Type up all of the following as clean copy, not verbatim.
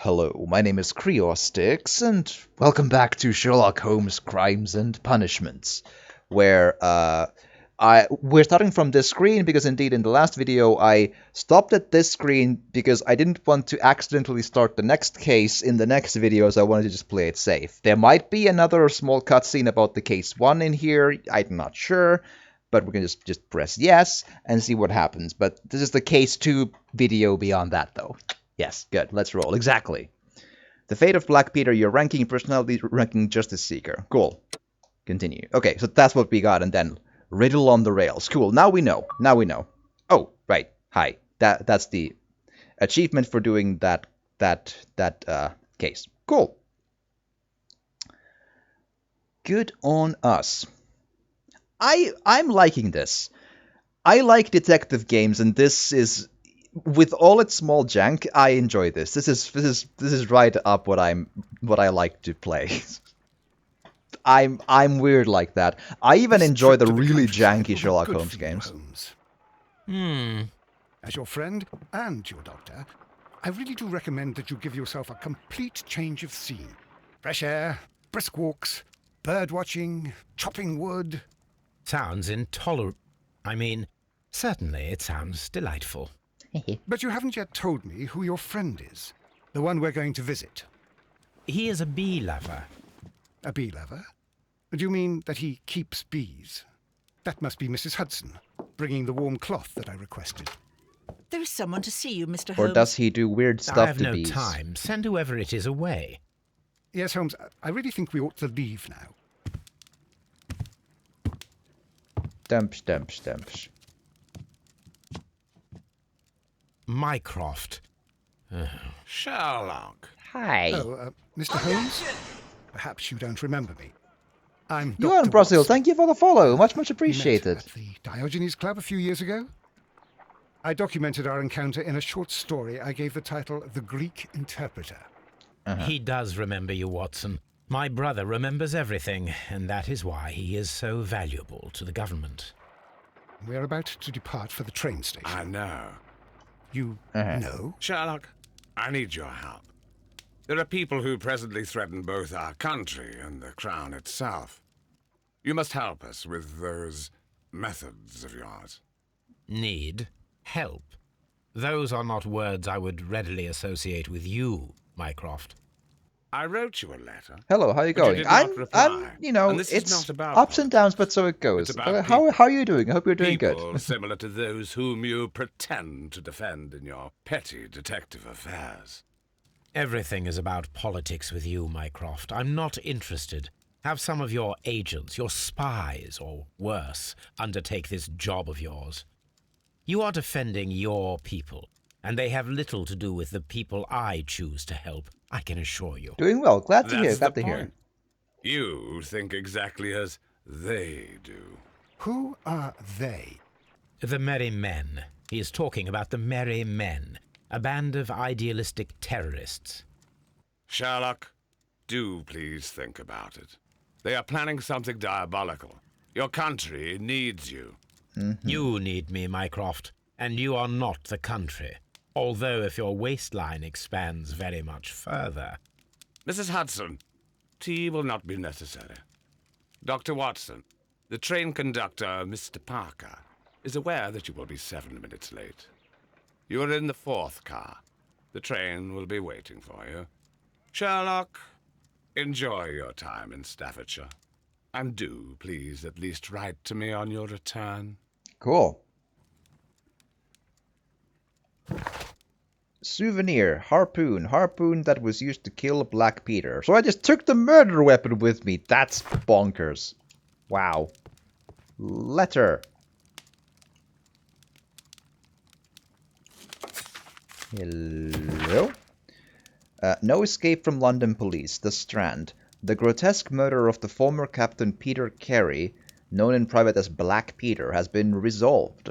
Hello, my name is Creostix, and welcome back to Sherlock Holmes Crimes and Punishments, where we're starting from this screen because indeed in the last video I stopped at this screen because I didn't want to accidentally start the next case in the next video, so I wanted to just play it safe. There might be another small cutscene about the case 1 in here, I'm not sure, but we're going to just press yes and see what happens. But this is the case 2 video beyond that, though. Yes, good. Let's roll. Exactly. The fate of Black Peter, your ranking personality, ranking justice seeker. Cool. Continue. Okay, so that's what we got, and then Riddle on the rails. Cool. Now we know. Now we know. Oh, right. Hi. That's the achievement for doing that case. Cool. Good on us. I'm liking this. I like detective games, and this is, with all its small jank, I enjoy this. This is right up what I like to play. I'm weird like that. I even enjoy the really janky Sherlock Holmes games. As your friend and your doctor, I really do recommend that you give yourself a complete change of scene. Fresh air, brisk walks, bird watching, chopping wood. Sounds intolerable. I mean, certainly it sounds delightful. But you haven't yet told me who your friend is. The one we're going to visit. He is a bee lover. A bee lover? Do you mean that he keeps bees? That must be Mrs. Hudson, bringing the warm cloth that I requested. There is someone to see you, Mr. Holmes. Or does he do weird stuff I have to no bees? time. Send whoever it is away. Yes, Holmes, I really think we ought to leave now. Dumps. Mycroft. Sherlock. Hi. Oh, Mr. Holmes? Perhaps you don't remember me. I'm You Dr. in Brazil. Watson. Thank you for the follow. Much We met appreciated. at the Diogenes Club a few years ago. I documented our encounter in a short story I gave the title The Greek Interpreter. He does remember you, Watson. My brother remembers everything, and that is why he is so valuable to the government. We're about to depart for the train station. I know. You know? Sherlock, I need your help. There are people who presently threaten both our country and the Crown itself. You must help us with those methods of yours. Need? Help? Those are not words I would readily associate with you, Mycroft. I wrote you a letter. Hello, how are you But you going? did not reply. You know, And this is it's not about ups and downs, but so it goes. It's about How people. are you doing? I hope you're doing People good. similar to those whom you pretend to defend in your petty detective affairs. Everything is about politics with you, Mycroft. I'm not interested. Have some of your agents, your spies, or worse, undertake this job of yours. You are defending your people, and they have little to do with the people I choose to help, I can assure you. Doing well. Glad to hear. That's Glad the to hear. point. You think exactly as they do. Who are they? The Merry Men. He is talking about the Merry Men, a band of idealistic terrorists. Sherlock, do please think about it. They are planning something diabolical. Your country needs you. You need me, Mycroft, and you are not the country. Although if your waistline expands very much further. Mrs. Hudson, tea will not be necessary. Dr. Watson, the train conductor, Mr. Parker, is aware that you will be 7 minutes late. You are in the 4th car. The train will be waiting for you. Sherlock, enjoy your time in Staffordshire. And do, please, at least write to me on your return. Cool. Souvenir, harpoon that was used to kill Black Peter. So I just took the murder weapon with me. That's bonkers. Wow. Letter. Hello? No escape from London police. The Strand. The grotesque murder of the former Captain Peter Carey, known in private as Black Peter, has been resolved.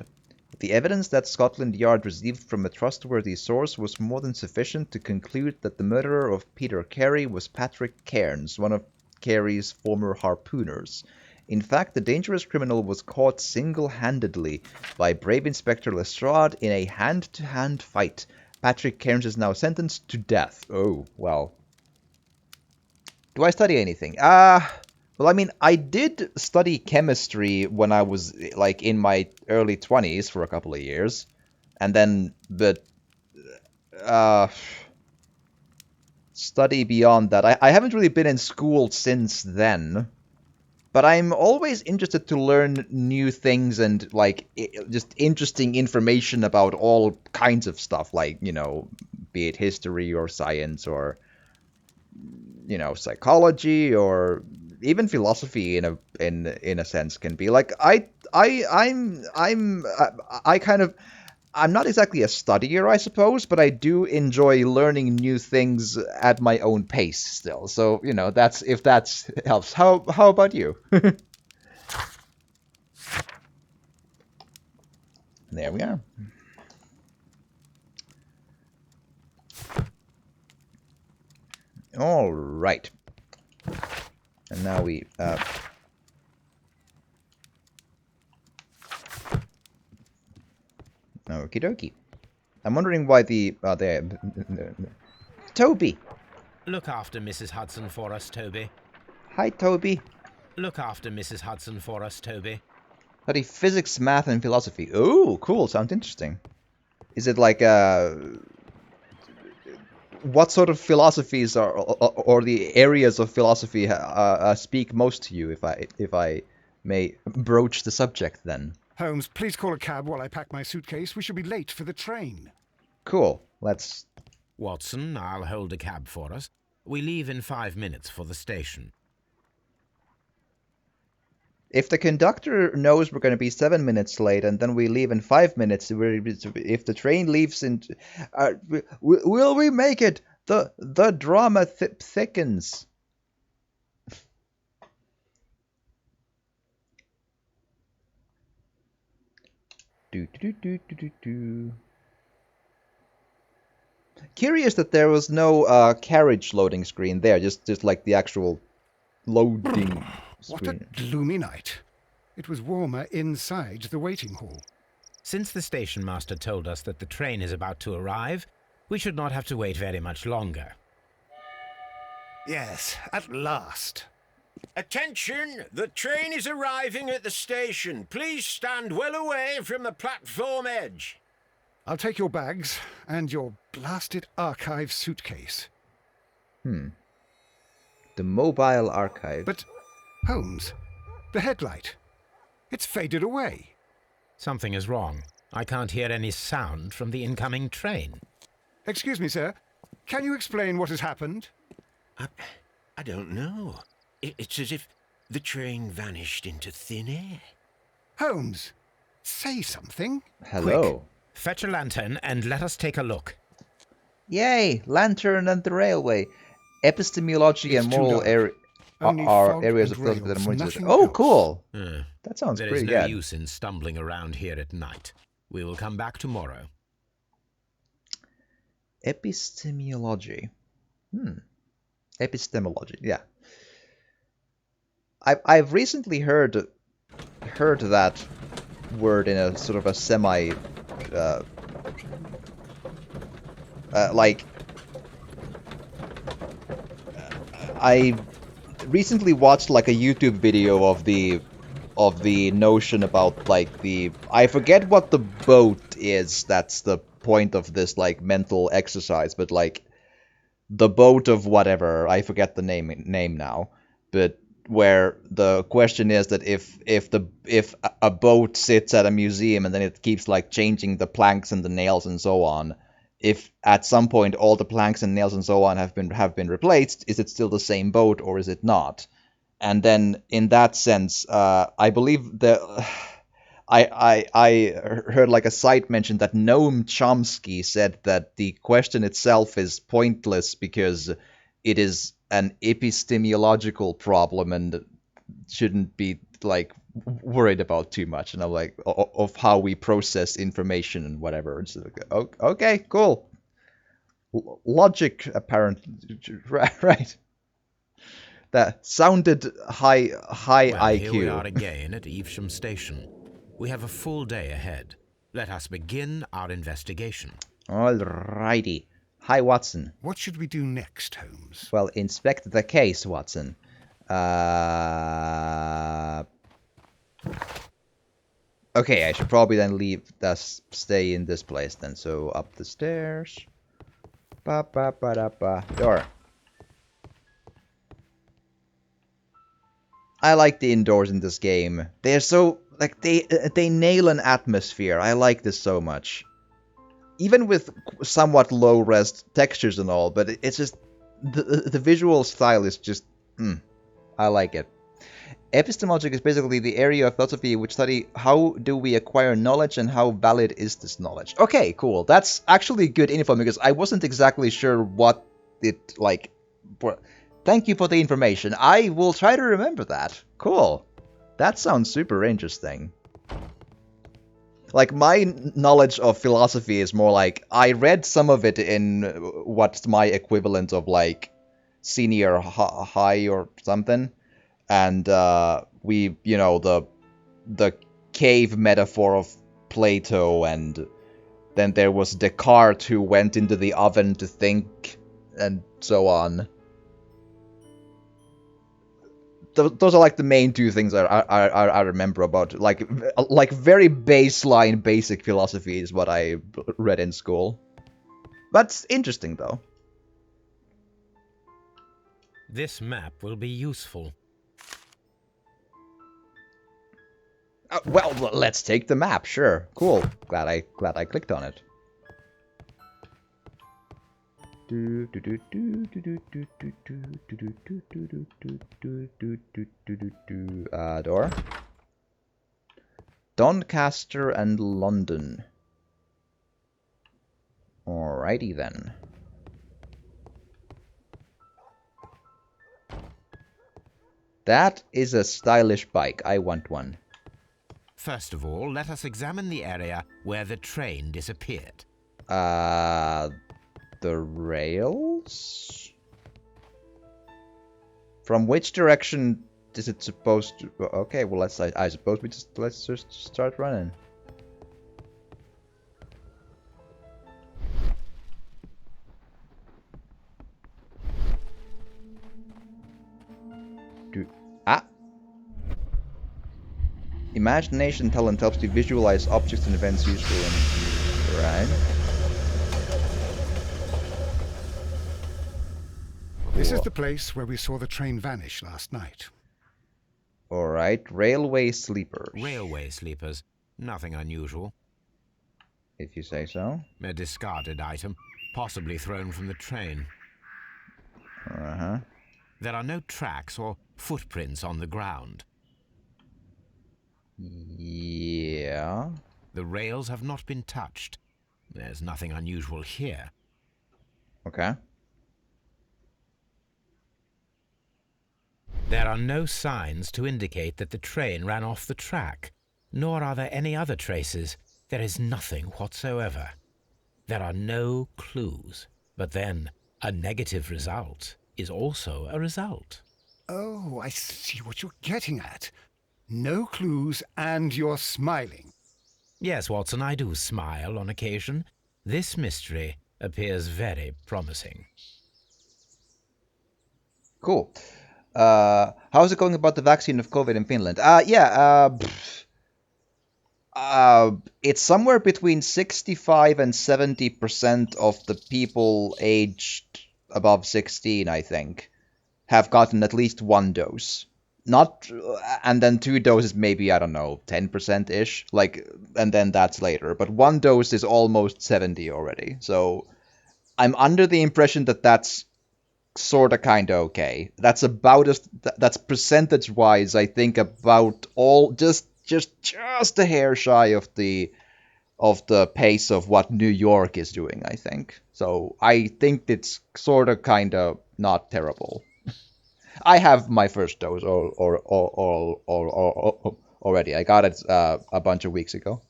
The evidence that Scotland Yard received from a trustworthy source was more than sufficient to conclude that the murderer of Peter Carey was Patrick Cairns, one of Carey's former harpooners. In fact, the dangerous criminal was caught single-handedly by brave Inspector Lestrade in a hand-to-hand fight Patrick Cairns is now sentenced to death. Oh, well. Do I study anything? Well, I mean, I did study chemistry when I was, like, in my early 20s for a couple of years. And then, but, study beyond that. I haven't really been in school since then. But I'm always interested to learn new things and, like, just interesting information about all kinds of stuff, like, you know, be it history or science or, you know, psychology or even philosophy in a sense can be. Like, I'm not exactly a studier, I suppose, but I do enjoy learning new things at my own pace still. So, you know, that's if that helps. How about you? There we are. All right. And now we okie dokie. I'm wondering why Toby! Look after Mrs. Hudson for us, Toby. Hi, Toby. Look after Mrs. Hudson for us, Toby. Study physics, math, and philosophy. Oh, cool. Sounds interesting. Is it like what sort of philosophies or the areas of philosophy speak most to you, if I may broach the subject then? Holmes, please call a cab while I pack my suitcase. We shall be late for the train. Cool. Let's... Watson, I'll hold a cab for us. We leave in 5 minutes for the station. If the conductor knows we're going to be 7 minutes late and then we leave in 5 minutes, if the train leaves in... will we make it? The drama thickens. Curious that there was no carriage loading screen there, just like the actual loading What screen. a gloomy night. It was warmer inside the waiting hall. Since the station master told us that the train is about to arrive, we should not have to wait very much longer. Yes, at last. Attention! The train is arriving at the station. Please stand well away from the platform edge. I'll take your bags and your blasted archive suitcase. The mobile archive. But, Holmes, the headlight. It's faded away. Something is wrong. I can't hear any sound from the incoming train. Excuse me, sir. Can you explain what has happened? I don't know. It's as if the train vanished into thin air. Holmes, say something. Hello. Quick. Fetch a lantern and let us take a look. Yay! Lantern and the railway. Epistemology It's and too moral dark. Only are fog areas and of philosophy that are more rails, interesting. nothing Oh, else. cool! That sounds There is pretty no good. use in stumbling around here at night. We will come back tomorrow. Epistemology. Epistemology, yeah. I've recently heard that word in a sort of a semi like I recently watched like a YouTube video of the notion about like I forget what the boat is that's the point of this like mental exercise, but like the boat of whatever, I forget the name now, but where the question is that if a boat sits at a museum and then it keeps like changing the planks and the nails and so on, if at some point all the planks and nails and so on have been replaced, is it still the same boat or is it not? And then in that sense, I believe that I heard like a site mention that Noam Chomsky said that the question itself is pointless because it is an epistemological problem and shouldn't be like worried about too much. And I'm like, of how we process information and whatever. It's like, okay, cool. Logic, apparently, right? That sounded high Well, IQ. here we are again at Evesham Station. We have a full day ahead. Let us begin our investigation. Alrighty. Hi, Watson. What should we do next, Holmes? Well, inspect the case, Watson. Okay, I should probably then stay in this place then. So up the stairs. Door. I like the indoors in this game. They're so like they nail an atmosphere. I like this so much. Even with somewhat low res textures and all, but it's just the visual style is just I like it. Epistemology is basically the area of philosophy which study how do we acquire knowledge and how valid is this knowledge. Okay, cool. That's actually good info because I wasn't exactly sure what it like. Thank you for the information. I will try to remember that. Cool. That sounds super interesting. Like, my knowledge of philosophy is more like, I read some of it in what's my equivalent of, like, senior high or something. And, we, you know, the cave metaphor of Plato, and then there was Descartes who went into the oven to think, and so on. Those are like the main two things I remember about, like very baseline basic philosophy is what I read in school. But interesting though. This map will be useful. Well, let's take the map. Sure, cool. Glad I clicked on it. Door. Doncaster and London. Alrighty then. That is a stylish bike. I want one. First of all, let us examine the area where the train disappeared. The rails? From which direction is it supposed to... Okay, well, I suppose let's just start running. Imagination talent helps you visualize objects and events useful in... Right. This is the place where we saw the train vanish last night. Alright, railway sleepers. Railway sleepers. Nothing unusual. If you say so. A discarded item, possibly thrown from the train. Uh-huh. There are no tracks or footprints on the ground. Yeah. The rails have not been touched. There's nothing unusual here. Okay. There are no signs to indicate that the train ran off the track, nor are there any other traces. There is nothing whatsoever. There are no clues. But then, a negative result is also a result. Oh, I see what you're getting at. No clues, and you're smiling. Yes, Watson, I do smile on occasion. This mystery appears very promising. Cool. How's it going about the vaccine of COVID in Finland? It's somewhere between 65 and 70% of the people aged above 16, I think, have gotten at least one dose. And then 2 doses, maybe, I don't know, 10%-ish, and then that's later. But 1 dose is almost 70 already. So I'm under the impression that that's sort of kind of okay. That's that's percentage-wise, I think, about all, just a hair shy of the pace of what New York is doing, I think. So I think it's sort of kind of not terrible. I have my first dose already. I got it a bunch of weeks ago.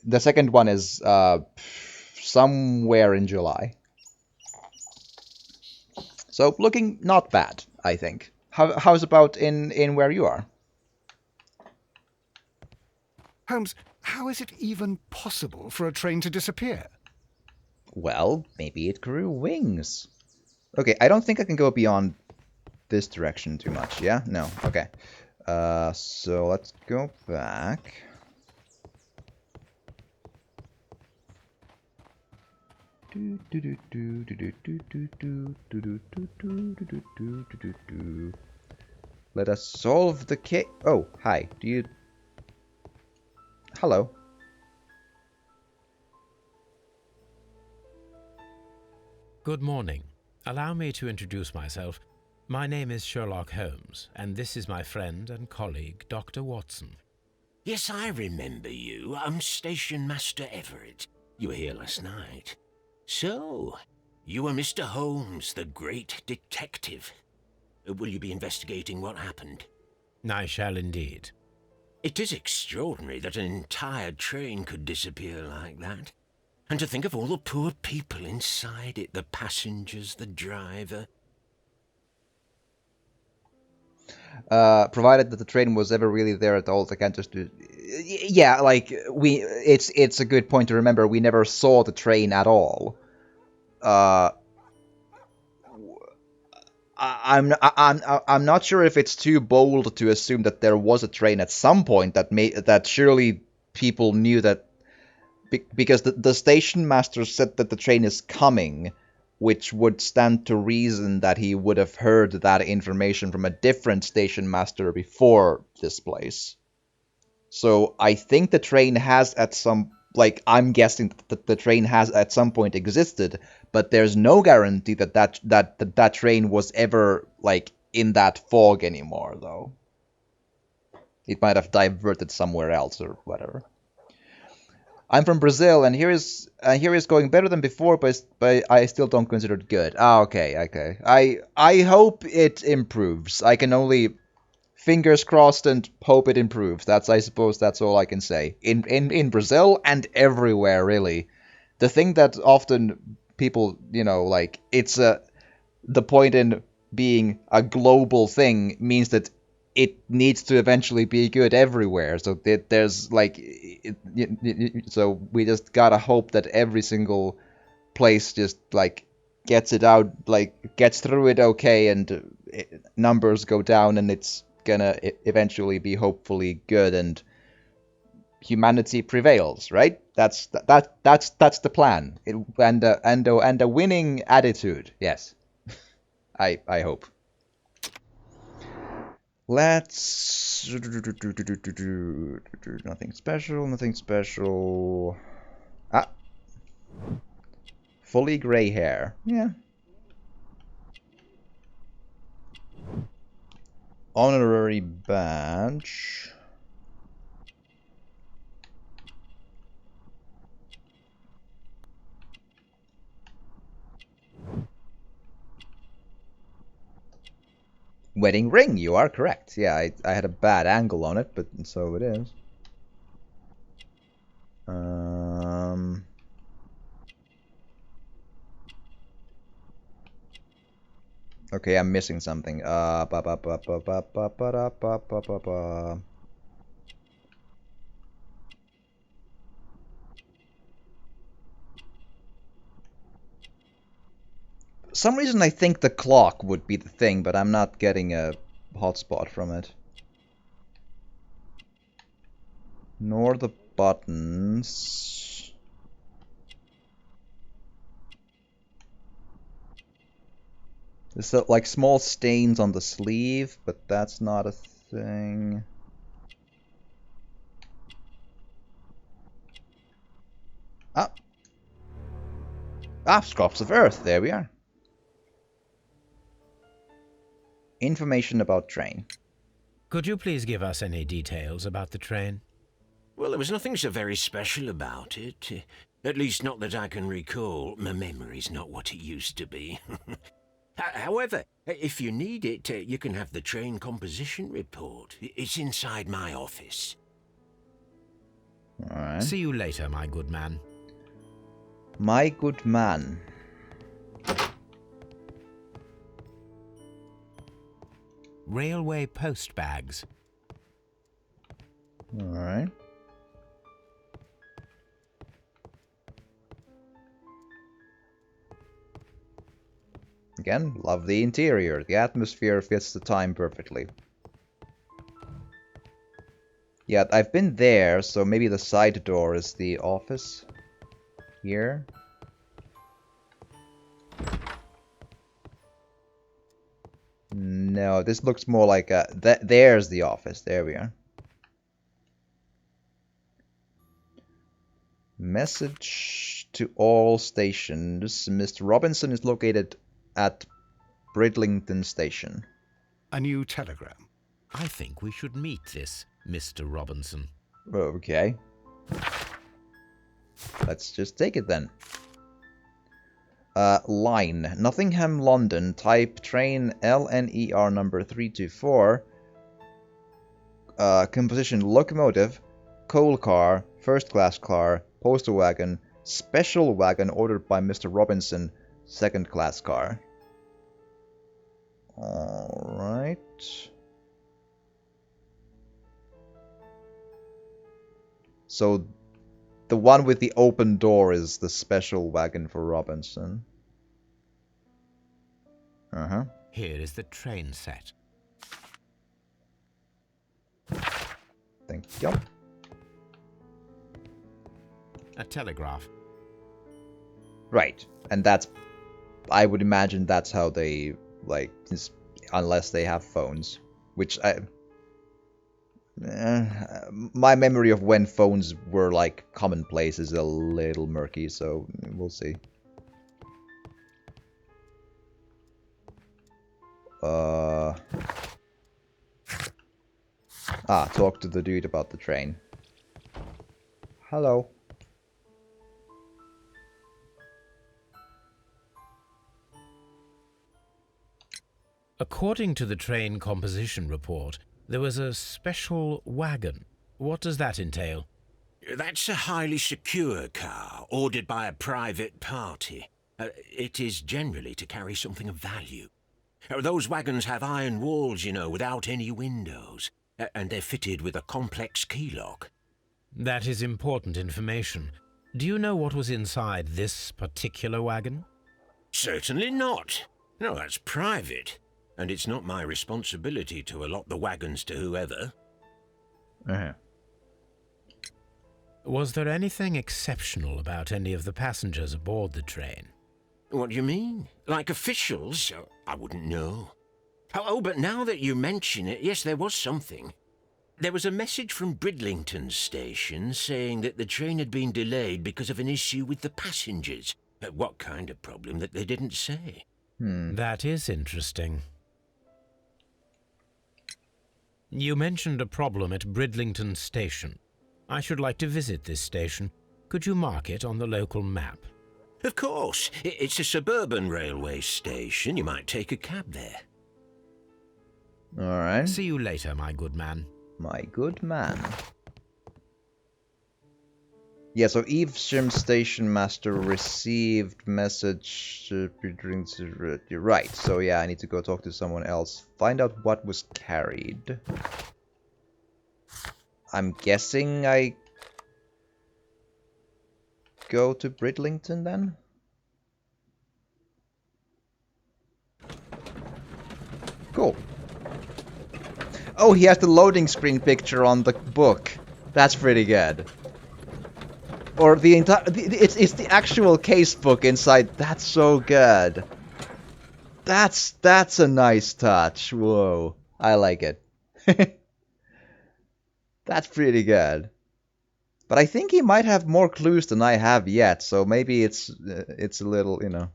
The second one is somewhere in July. So looking not bad, I think. How's about in where you are? Holmes, how is it even possible for a train to disappear? Well, maybe it grew wings. Okay, I don't think I can go beyond this direction too much, yeah? No, okay. So let's go back. Let us solve the case. Oh, hi. Do you... Hello. Good morning. Allow me to introduce myself. My name is Sherlock Holmes, and this is my friend and colleague, Dr. Watson. Yes, I remember you. I'm Station Master Everett. You were here last night. So, you are Mr. Holmes, the great detective. Will you be investigating what happened? I shall indeed. It is extraordinary that an entire train could disappear like that. And to think of all the poor people inside it, the passengers, the driver. Provided that the train was ever really there at all, I can't just do... Yeah, like, it's a good point to remember, we never saw the train at all. I'm not sure if it's too bold to assume that there was a train at some point that surely people knew that, because the station master said that the train is coming, which would stand to reason that he would have heard that information from a different station master before this place. So I think the train has at some... Like, I'm guessing that the train has at some point existed, but there's no guarantee that train was ever, like, in that fog anymore, though. It might have diverted somewhere else or whatever. I'm from Brazil, and here is going better than before, but I still don't consider it good. Ah, okay. I hope it improves. I can only... Fingers crossed and hope it improves. I suppose that's all I can say. In Brazil and everywhere, really. The thing that often people, like, it's the point in being a global thing means that it needs to eventually be good everywhere. So there's, like, so we just gotta hope that every single place just, like, gets it out, like, gets through it okay, and numbers go down, and it's gonna eventually be hopefully good and humanity prevails, right? That's the plan. And a winning attitude. Yes, I hope. Let's nothing special. Ah, fully gray hair. Yeah. Honorary badge. Wedding ring, you are correct. Yeah, I had a bad angle on it, but so it is. Okay, I'm missing something. Some reason I think the clock would be the thing, but I'm not getting a hotspot from it. Nor the buttons. There's like small stains on the sleeve, but that's not a thing. Scraps of earth, there we are. Information about train. Could you please give us any details about the train? Well, there was nothing so very special about it. At least not that I can recall. My memory's not what it used to be. However, if you need it, you can have the train composition report. It's inside my office. All right. See you later, my good man. My good man. Railway post bags. All right. Again, love the interior. The atmosphere fits the time perfectly. Yeah, I've been there, so maybe the side door is the office. Here. No, this looks more like a... there's the office. There we are. Message to all stations. Mr. Robinson is located at Bridlington Station. A new telegram. I think we should meet this Mr. Robinson. Okay. Let's just take it then. Line. Nottingham, London. Type train LNER number 324. Composition locomotive, coal car, first class car, postal wagon, special wagon ordered by Mr. Robinson, second class car. Alright. So the one with the open door is the special wagon for Robinson. Uh-huh. Here is the train set. Thank you. A telegraph. Right. And that's... I would imagine that's how they, like, unless they have phones. Which I... my memory of when phones were, like, commonplace is a little murky, so we'll see. Talk to the dude about the train. Hello. According to the train composition report, there was a special wagon. What does that entail? That's a highly secure car, ordered by a private party. It is generally to carry something of value. Those wagons have iron walls, you know, without any windows. And they're fitted with a complex key lock. That is important information. Do you know what was inside this particular wagon? Certainly not. No, that's private. And it's not my responsibility to allot the wagons to whoever. Uh-huh. Was there anything exceptional about any of the passengers aboard the train? What do you mean? Like officials? I wouldn't know. Oh, but now that you mention it, yes, there was something. There was a message from Bridlington Station saying that the train had been delayed because of an issue with the passengers. What kind of problem that they didn't say? That is interesting. You mentioned a problem at Bridlington Station. I should like to visit this station. Could you mark it on the local map? Of course. It's a suburban railway station. You might take a cab there. Alright. See you later, my good man. My good man. Yeah, so Evesham Station Master received message... right, so yeah, I need to go talk to someone else. Find out what was carried. I'm guessing I... go to Bridlington then? Cool. Oh, he has the loading screen picture on the book. That's pretty good. Or the entire... It's the actual case book inside. That's so good. That's a nice touch. Whoa. I like it. That's pretty good. But I think he might have more clues than I have yet, so maybe it's a little, you know...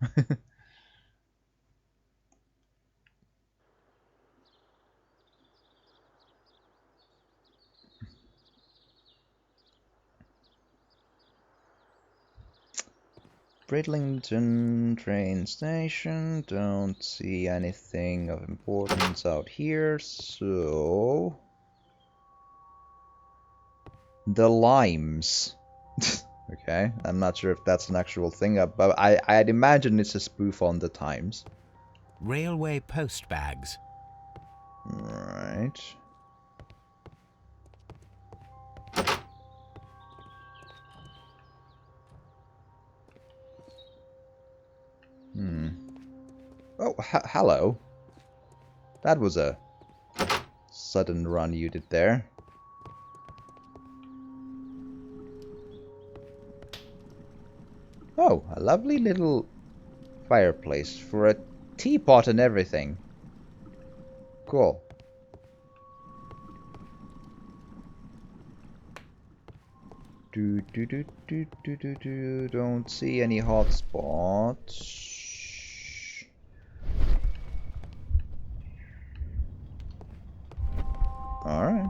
Bridlington train station, don't see anything of importance out here, so... The Limes. Okay, I'm not sure if that's an actual thing, but I'd imagine it's a spoof on the Times. Railway post bags. Right. Oh, hello. That was a sudden run you did there. Oh, a lovely little fireplace for a teapot and everything. Cool. Don't see any hot spots. Alright.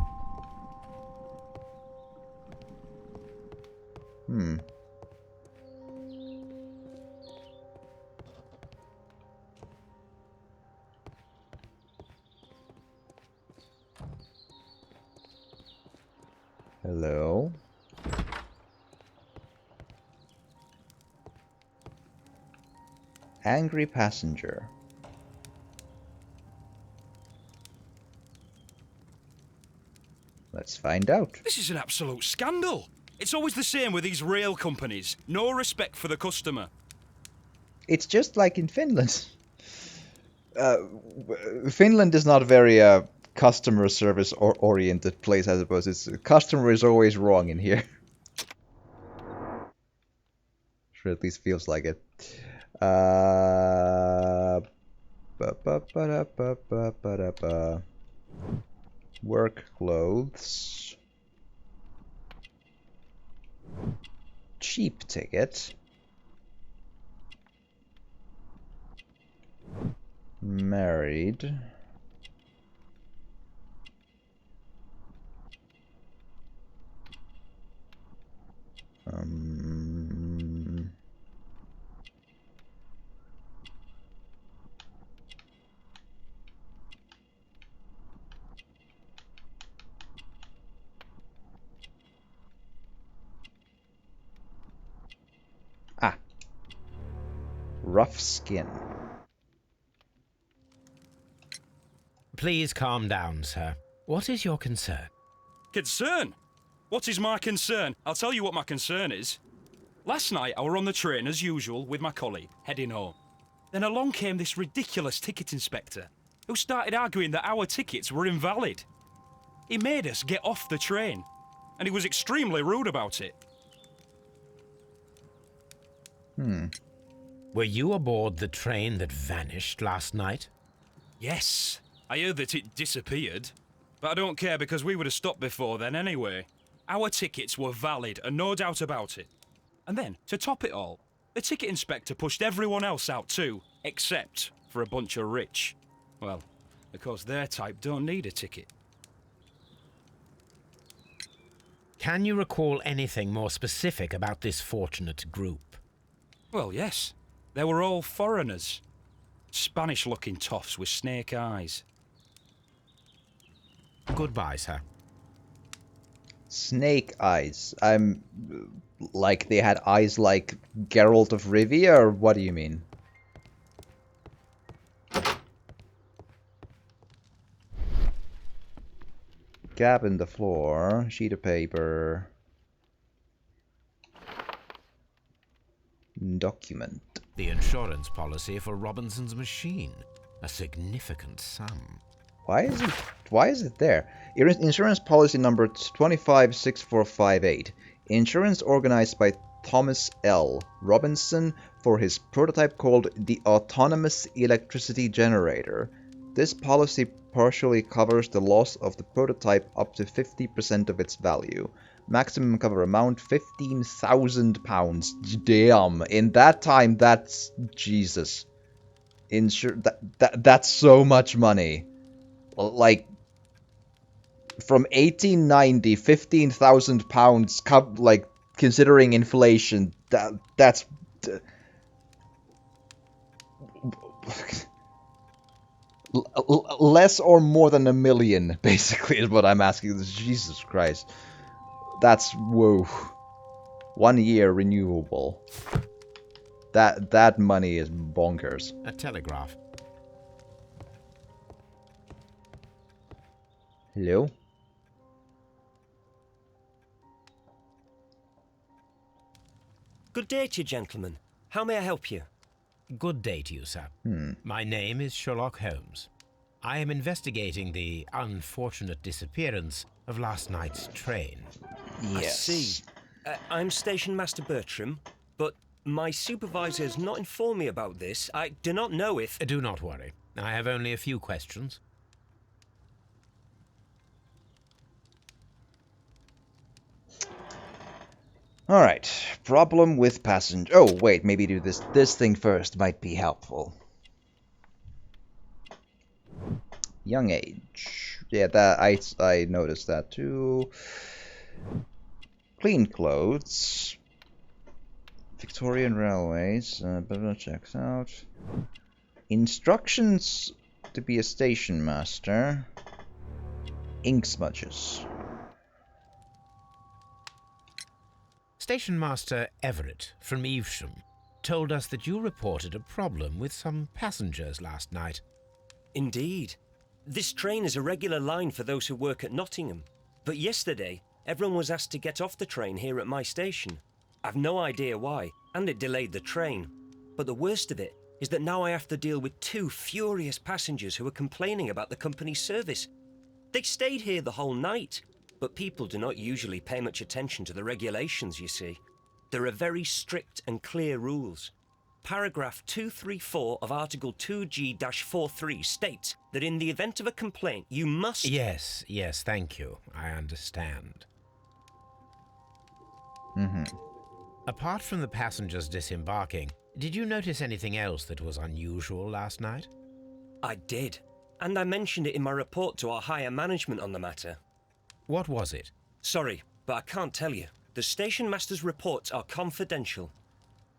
Hello. Angry passenger. Let's find out. This is an absolute scandal. It's always the same with these rail companies. No respect for the customer. It's just like in Finland. Finland is not very customer service oriented place, I suppose. It's customer is always wrong in here. Sure, at least feels like it. Work clothes. Cheap ticket. Married. Rough skin. Please calm down, sir. What is your concern? Concern? What is my concern? I'll tell you what my concern is. Last night I were on the train as usual with my colleague, heading home. Then along came this ridiculous ticket inspector, who started arguing that our tickets were invalid. He made us get off the train, and he was extremely rude about it. Were you aboard the train that vanished last night? Yes, I heard that it disappeared. But I don't care because we would have stopped before then anyway. Our tickets were valid and no doubt about it. And then, to top it all, the ticket inspector pushed everyone else out too, except for a bunch of rich. Well, because their type don't need a ticket. Can you recall anything more specific about this fortunate group? Well, yes. They were all foreigners. Spanish-looking toffs with snake eyes. Goodbye, sir. Snake eyes. I'm like they had eyes like Geralt of Rivia, or what do you mean? Gap in the floor, sheet of paper, document. The insurance policy for Robinson's machine. A significant sum. Why is it there? Insurance policy number 256458. Insurance organized by Thomas L. Robinson for his prototype called the Autonomous Electricity Generator. This policy partially covers the loss of the prototype up to 50% of its value. Maximum cover amount £15,000. Damn, in that time, that's Jesus. That's so much money. Like, from 1890, £15,000, like, considering inflation, that's... less or more than $1 million, basically, is what I'm asking. Jesus Christ. That's, whoa. 1 year renewable. That money is bonkers. A telegraph. Hello? Good day to you, gentlemen. How may I help you? Good day to you, sir. My name is Sherlock Holmes. I am investigating the unfortunate disappearance of last night's train. I see. I'm Station Master Bertram, but my supervisor has not informed me about this. I do not know if... Do not worry. I have only a few questions. All right. Problem with passenger. Oh, wait. Maybe do this thing first. Might be helpful. Young age. Yeah, that I noticed that too. Clean clothes. Victorian Railways. Checks out. Instructions to be a station master. Ink smudges. Station Master Everett from Evesham told us that you reported a problem with some passengers last night. Indeed. This train is a regular line for those who work at Nottingham. But yesterday, everyone was asked to get off the train here at my station. I've no idea why, and it delayed the train. But the worst of it is that now I have to deal with 2 furious passengers who are complaining about the company's service. They stayed here the whole night, but people do not usually pay much attention to the regulations, you see. There are very strict and clear rules. Paragraph 234 of Article 2G-43 states that in the event of a complaint, you must... Yes, thank you. I understand. Apart from the passengers disembarking, did you notice anything else that was unusual last night? I did, and I mentioned it in my report to our higher management on the matter. What was it? Sorry, but I can't tell you. The station master's reports are confidential.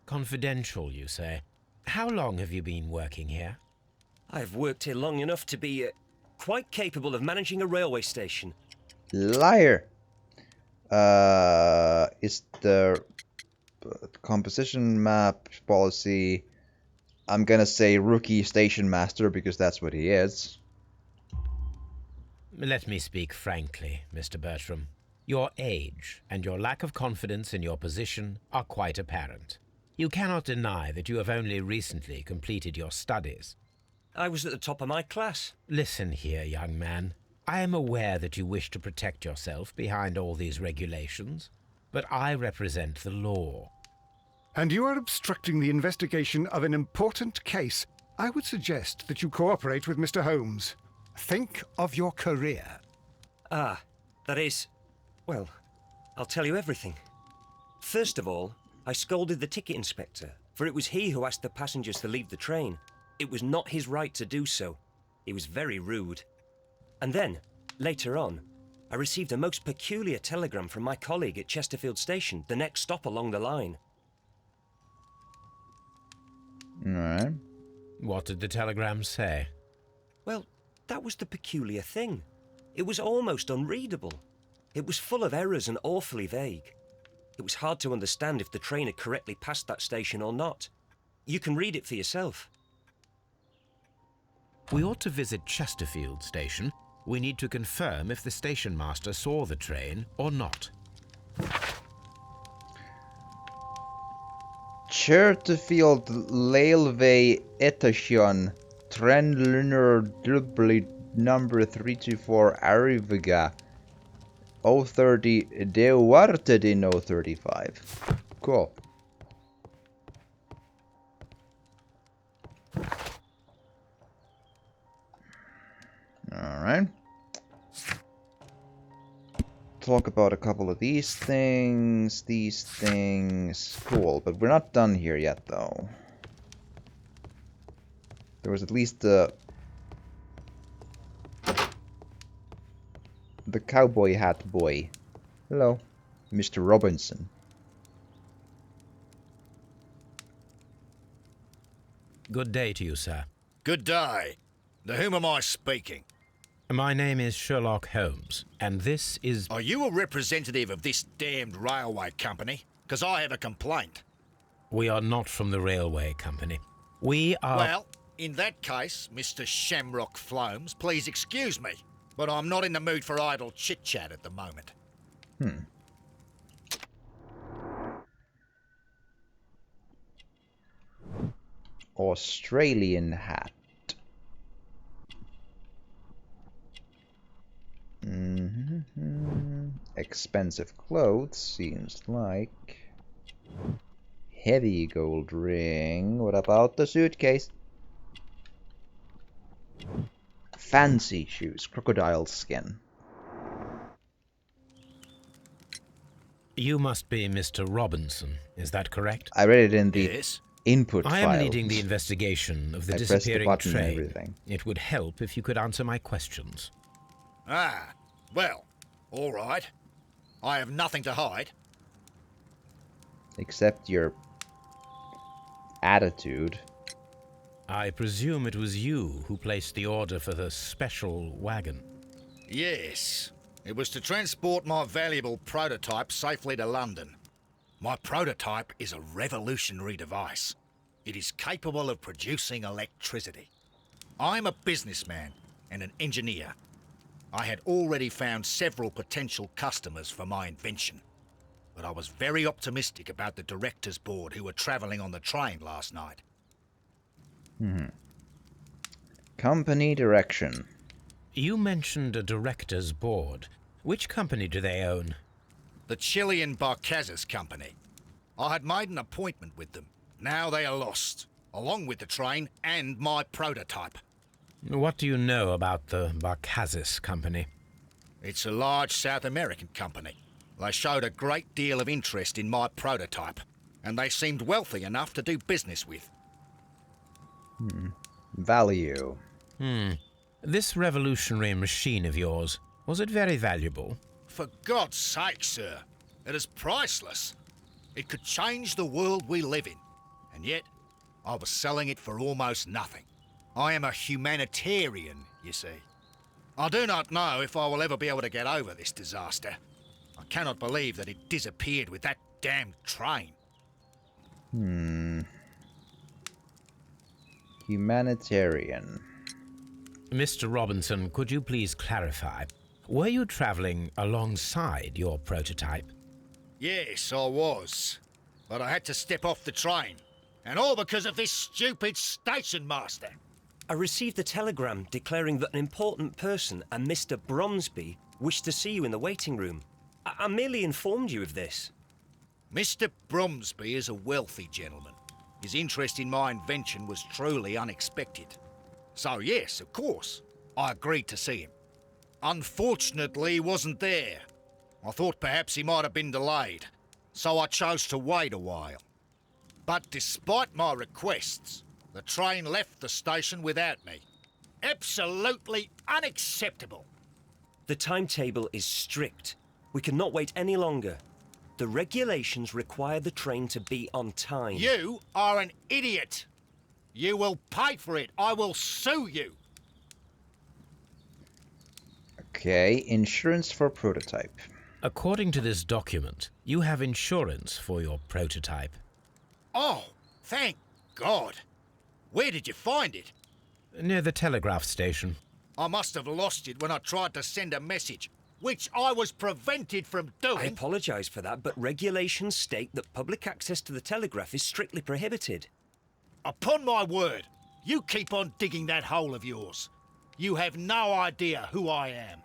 Confidential, you say? How long have you been working here? I've worked here long enough to be quite capable of managing a railway station. Liar. Is the composition map policy... I'm gonna say rookie station master because that's what he is. Let me speak frankly, Mr. Bertram. Your age and your lack of confidence in your position are quite apparent. You cannot deny that you have only recently completed your studies. I was at the top of my class. Listen here, young man. I am aware that you wish to protect yourself behind all these regulations, but I represent the law. And you are obstructing the investigation of an important case. I would suggest that you cooperate with Mr. Holmes. Think of your career. That is... Well, I'll tell you everything. First of all, I scolded the ticket inspector, for it was he who asked the passengers to leave the train. It was not his right to do so. He was very rude. And then, later on, I received a most peculiar telegram from my colleague at Chesterfield Station, the next stop along the line. Alright. What did the telegram say? Well, that was the peculiar thing. It was almost unreadable. It was full of errors and awfully vague. It was hard to understand if the train had correctly passed that station or not. You can read it for yourself. We ought to visit Chesterfield Station. We need to confirm if the station master saw the train or not. Chesterfield Railway Station, Trendliner Dublin number 324 Arrivaga 030 dewarted in 035. Cool. Alright. Talk about a couple of these things. Cool, but we're not done here yet, though. There was at least the cowboy hat boy. Hello, Mr. Robinson. Good day to you, sir. Good day. To whom am I speaking? My name is Sherlock Holmes, and this is... Are you a representative of this damned railway company? Because I have a complaint. We are not from the railway company. We are... Well, in that case, Mr. Shamrock Flomes, please excuse me, but I'm not in the mood for idle chit-chat at the moment. Australian hat. Expensive clothes, seems like. Heavy gold ring. What about the suitcase? Fancy shoes, crocodile skin. You must be Mr. Robinson, is that correct? I read it in the Yes. input I file. am leading the investigation of the I pressed the disappearing button and train. everything. It would help if you could answer my questions. Ah, well, all right. I have nothing to hide. Except your attitude. I presume it was you who placed the order for the special wagon. Yes. It was to transport my valuable prototype safely to London. My prototype is a revolutionary device. It is capable of producing electricity. I'm a businessman and an engineer. I had already found several potential customers for my invention, but I was very optimistic about the directors' board who were travelling on the train last night. Company direction. You mentioned a director's board. Which company do they own? The Chilean Barcazes Company. I had made an appointment with them. Now they are lost, along with the train and my prototype. What do you know about the Barcazes Company? It's a large South American company. They showed a great deal of interest in my prototype, and they seemed wealthy enough to do business with. Value. This revolutionary machine of yours, was it very valuable? For God's sake, sir, it is priceless. It could change the world we live in, and yet I was selling it for almost nothing. I am a humanitarian, you see. I do not know if I will ever be able to get over this disaster. I cannot believe that it disappeared with that damned train. Humanitarian. Mr. Robinson, could you please clarify? Were you traveling alongside your prototype? Yes, I was. But I had to step off the train. And all because of this stupid station master. I received a telegram declaring that an important person, a Mr. Bromsby, wished to see you in the waiting room. I merely informed you of this. Mr. Bromsby is a wealthy gentleman. His interest in my invention was truly unexpected. So yes, of course, I agreed to see him. Unfortunately, he wasn't there. I thought perhaps he might have been delayed, so I chose to wait a while. But despite my requests, the train left the station without me. Absolutely unacceptable. The timetable is strict. We cannot wait any longer. The regulations require the train to be on time. You are an idiot. You will pay for it. I will sue you. Okay, insurance for prototype. According to this document, you have insurance for your prototype. Oh, thank God. Where did you find it? Near the telegraph station. I must have lost it when I tried to send a message, which I was prevented from I doing. apologise for that, but regulations state that public access to the telegraph is strictly prohibited. Upon my word, you keep on digging that hole of yours. You have no idea who I am.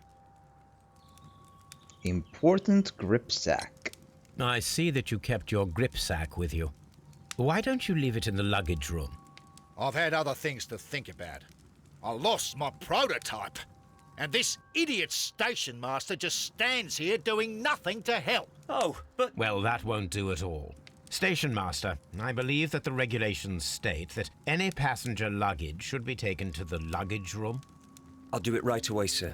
Important gripsack. I see that you kept your gripsack with you. Why don't you leave it in the luggage room? I've had other things to think about. I lost my prototype, and this idiot station master just stands here doing nothing to help. Oh, but... Well, that won't do at all. Station Master, I believe that the regulations state that any passenger luggage should be taken to the luggage room. I'll do it right away, sir.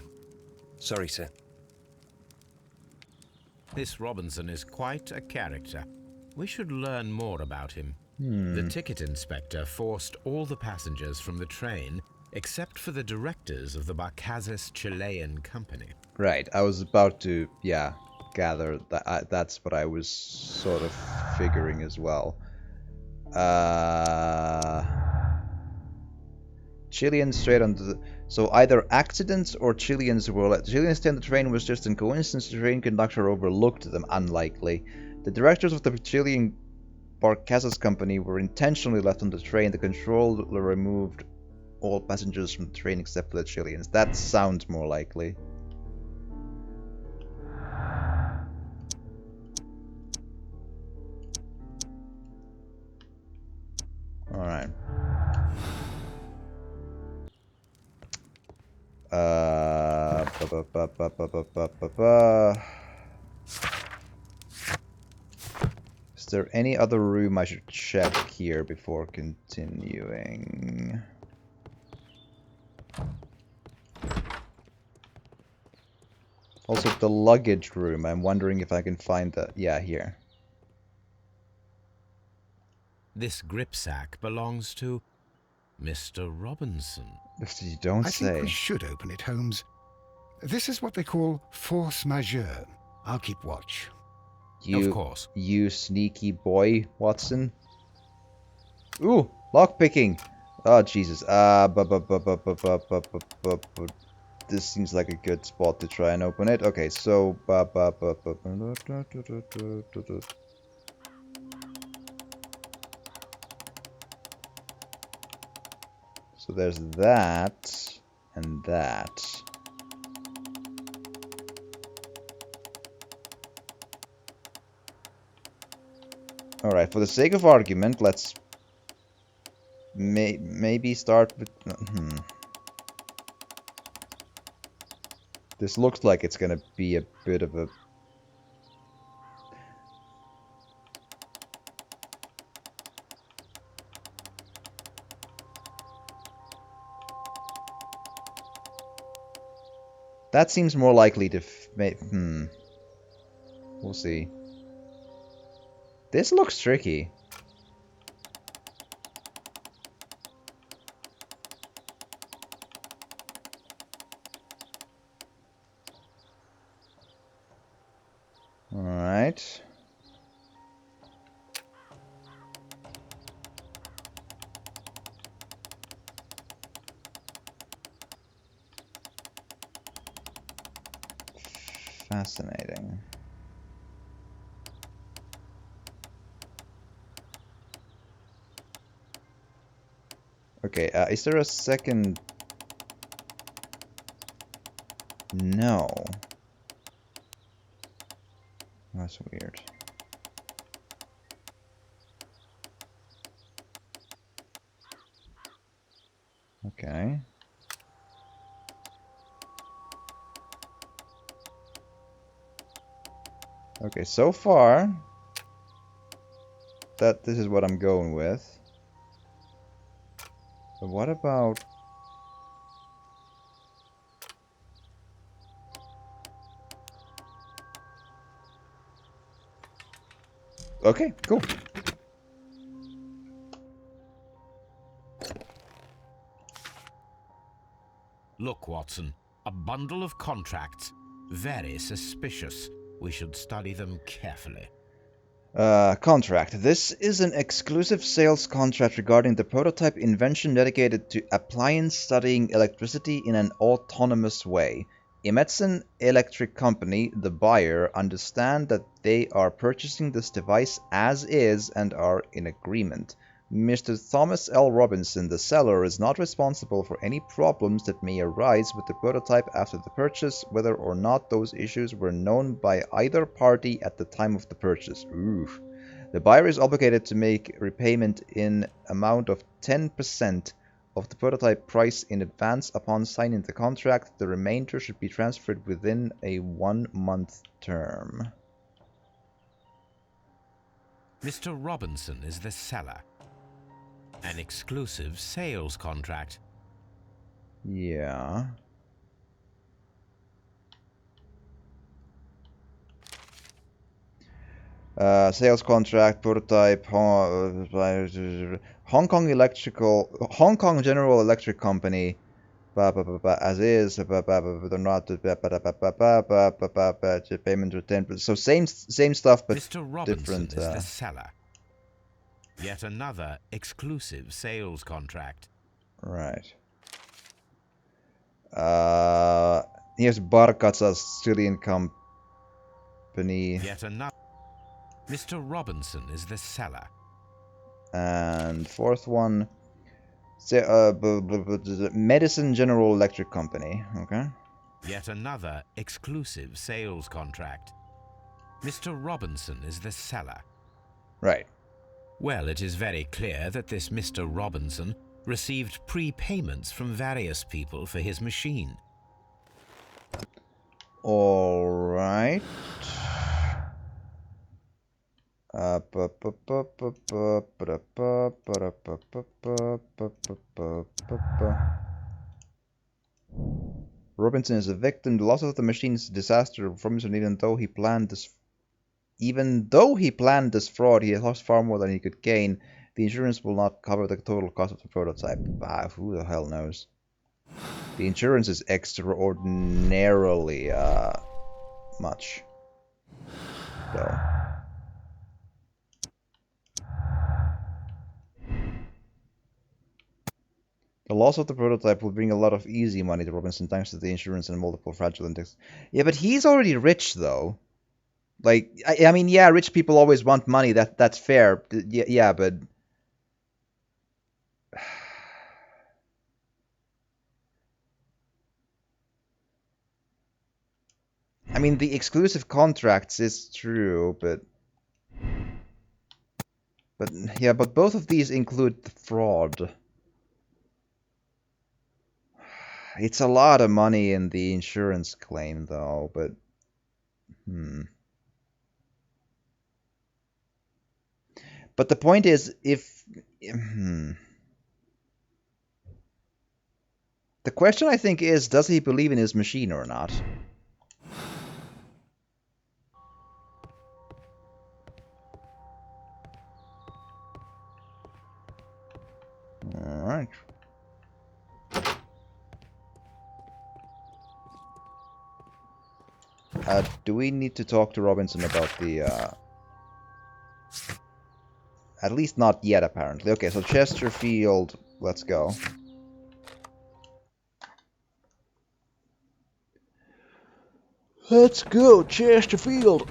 Sorry, sir. This Robinson is quite a character. We should learn more about him. The ticket inspector forced all the passengers from the train except for the directors of the Barcazes Chilean Company. Right, I was about to, gather that that's what I was sort of figuring as well. Chileans straight on the... So either accidents or Chileans were... Chileans stay on the train was just a coincidence. The train conductor overlooked them. Unlikely. The directors of the Chilean Barcasa's company were intentionally left on the train. The controller removed all passengers from the train except for the Chileans. That sounds more likely. Alright. Is there any other room I should check here before continuing? Also, the luggage room. I'm wondering if I can find the... Yeah, here. This gripsack belongs to Mr. Robinson. You don't say. I think we should open it, Holmes. This is what they call force majeure. I'll keep watch. Of course. You sneaky boy, Watson. Ooh, lockpicking. Oh, Jesus. This seems like a good spot to try and open it. Okay, so... So there's that, and that. Alright, for the sake of argument, let's maybe start with... This looks like it's gonna be a bit of a... That seems more likely to... We'll see. This looks tricky. Alright. Fascinating. Okay, is there a second? No. That's weird. Okay. Okay, so far, this is what I'm going with. But what about... Okay, cool. Look, Watson, a bundle of contracts. Very suspicious. We should study them carefully. Contract. This is an exclusive sales contract regarding the prototype invention dedicated to appliance studying electricity in an autonomous way. Emetson Electric Company, the buyer, understand that they are purchasing this device as is and are in agreement. Mr. Thomas L. Robinson, the seller, is not responsible for any problems that may arise with the prototype after the purchase, whether or not those issues were known by either party at the time of the purchase. Oof. The buyer is obligated to make repayment in amount of 10% of the prototype price in advance upon signing the contract. The remainder should be transferred within a 1-month term. Mr. Robinson is the seller. An exclusive sales contract. Yeah. Sales contract, prototype, Hong Kong General Electric Company, as is, they're not payment to 10%. So same stuff, but Mr. Robinson different. Is the seller. Yet another exclusive sales contract. Right. Here's Barcasa's Chilean company. Yet another. Mr. Robinson is the seller. And fourth one, Medicine General Electric Company. Okay. Yet another exclusive sales contract. Mr. Robinson is the seller. Right. Well, it is very clear that this Mr. Robinson received prepayments from various people for his machine. All right. Robinson is a victim. The loss of the machine is a disaster. Robinson, even though he planned this fraud, he has lost far more than he could gain. The insurance will not cover the total cost of the prototype. Ah, who the hell knows? The insurance is extraordinarily much, though. The loss of the prototype will bring a lot of easy money to Robinson thanks to the insurance and multiple fragile index. Yeah, but he's already rich, though. Like, I mean, yeah, rich people always want money. That's fair. Yeah, but I mean, the exclusive contracts is true, but yeah, but both of these include the fraud. It's a lot of money in the insurance claim, though, but But the point is, if the question I think is, does he believe in his machine or not? All right. Do we need to talk to Robinson about the, at least not yet, apparently. Okay, so Chesterfield, let's go. Let's go, Chesterfield!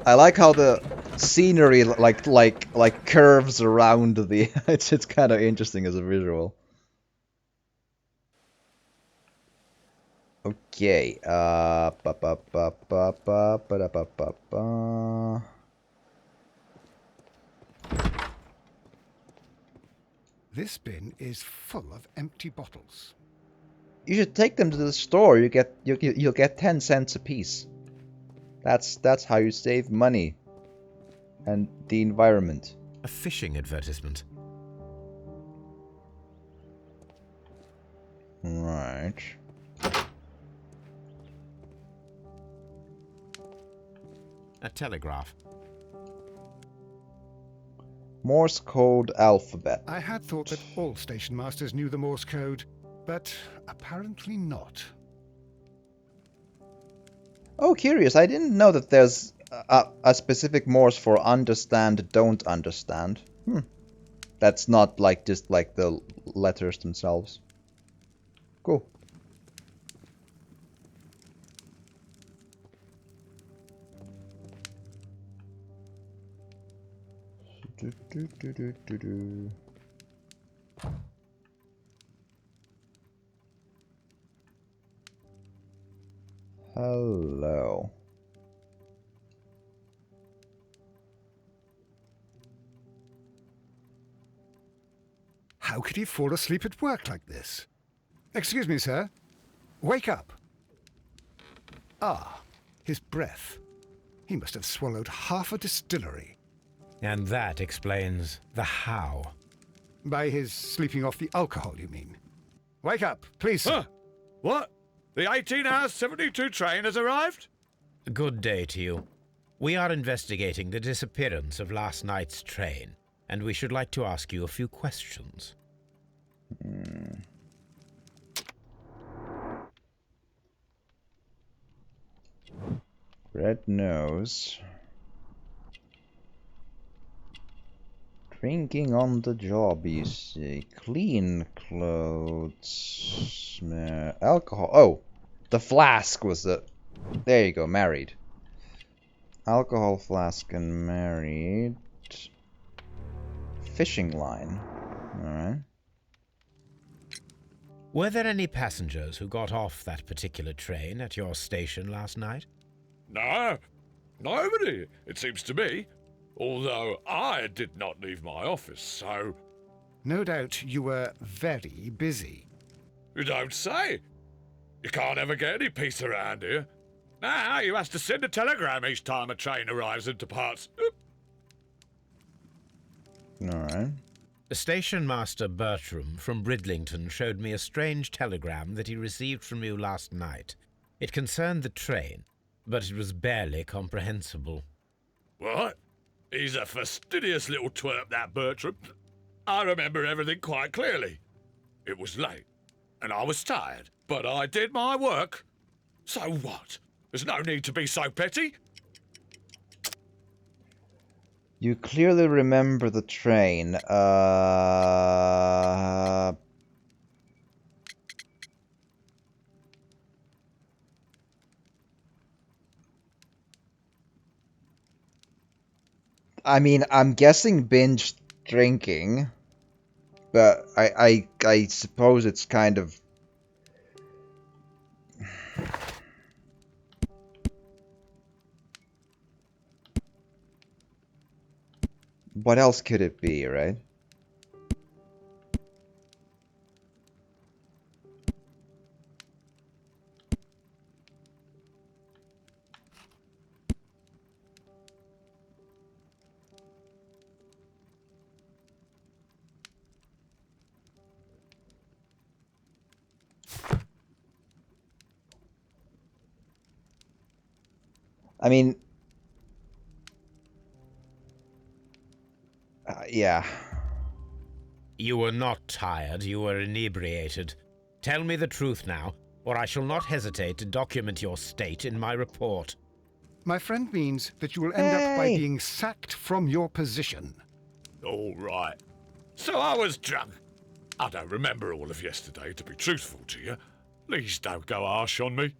I like how the scenery like curves around the it's kind of interesting as a visual. Okay, This bin is full of empty bottles. You should take them to the store. You'll get 10 cents a piece. That's how you save money and the environment. A fishing advertisement. Right. A telegraph. Morse code alphabet. I had thought that all station masters knew the Morse code, but apparently not. Oh, curious. I didn't know that there's a specific Morse for understand, don't understand. That's not like just like the letters themselves. Cool. Hello. How could he fall asleep at work like this? Excuse me, sir. Wake up. Ah, his breath. He must have swallowed half a distillery. And that explains the how. By his sleeping off the alcohol, you mean? Wake up, please, sir. Huh? What? The 18-hour 72 train has arrived? Good day to you. We are investigating the disappearance of last night's train, and we should like to ask you a few questions. Red nose. Drinking on the job, you see. Clean clothes. Alcohol. Oh, the flask was the There you go, married. Alcohol flask and married. Fishing line. Alright. Were there any passengers who got off that particular train at your station last night? No, nobody, it seems to me. Although I did not leave my office, so... No doubt you were very busy. You don't say. You can't ever get any peace around here. Now you have to send a telegram each time a train arrives and departs. Alright. Station Master Bertram from Bridlington showed me a strange telegram that he received from you last night. It concerned the train, but it was barely comprehensible. What? He's a fastidious little twerp, that Bertram. I remember everything quite clearly. It was late, and I was tired, but I did my work. So what? There's no need to be so petty. You clearly remember the train. I mean, I'm guessing binge drinking, but I suppose it's kind of... What else could it be, right? I mean... yeah. You were not tired, you were inebriated. Tell me the truth now, or I shall not hesitate to document your state in my report. My friend means that you will end up by being sacked from your position. All right. So I was drunk. I don't remember all of yesterday, to be truthful to you. Please don't go harsh on me.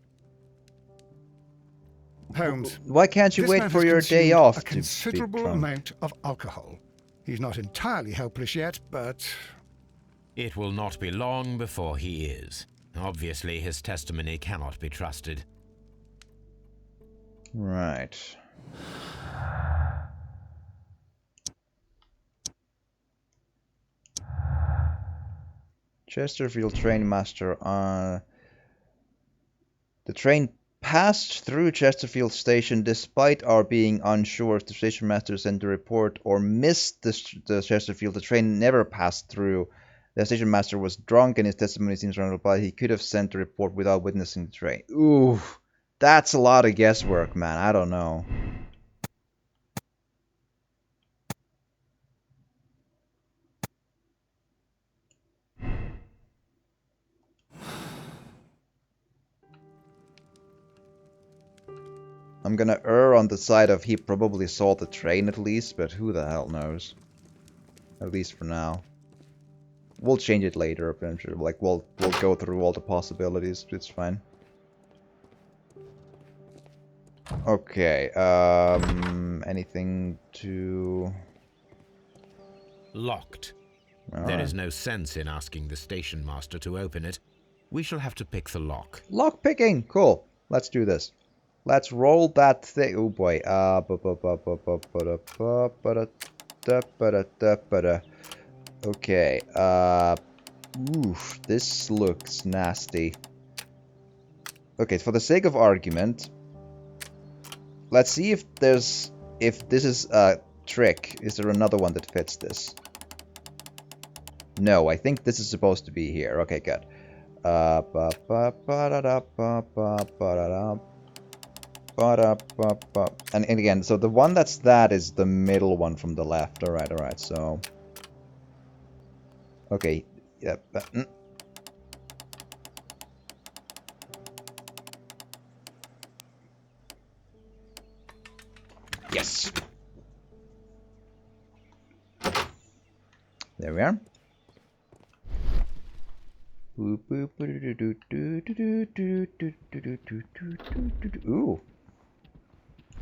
Holmes, why can't you this wait man for has your day consumed off a to be considerable drunk? amount of alcohol. He's not entirely helpless yet, but... It will not be long before he is. Obviously, his testimony cannot be trusted. Right. Chesterfield train master. The train passed through Chesterfield station despite our being unsure if the station master sent a report or missed the Chesterfield. The train never passed through. The station master was drunk and his testimony seems to imply he could have sent a report without witnessing the train. Ooh, that's a lot of guesswork, man. I don't know. I'm gonna err on the side of he probably saw the train at least, but who the hell knows? At least for now. We'll change it later eventually. Like we'll go through all the possibilities. It's fine. Okay. Anything to... Locked. All There right. is no sense in asking the station master to open it. We shall have to pick the lock. Lock picking. Cool. Let's do this. Let's roll that thing. Oh boy. Okay. Oof. This looks nasty. Okay. For the sake of argument, let's see if this is a trick. Is there another one that fits this? No, I think this is supposed to be here. Okay, good. And again, so the one that is the middle one from the left. Alright, so... Okay, yep. Yes! There we are. Ooh.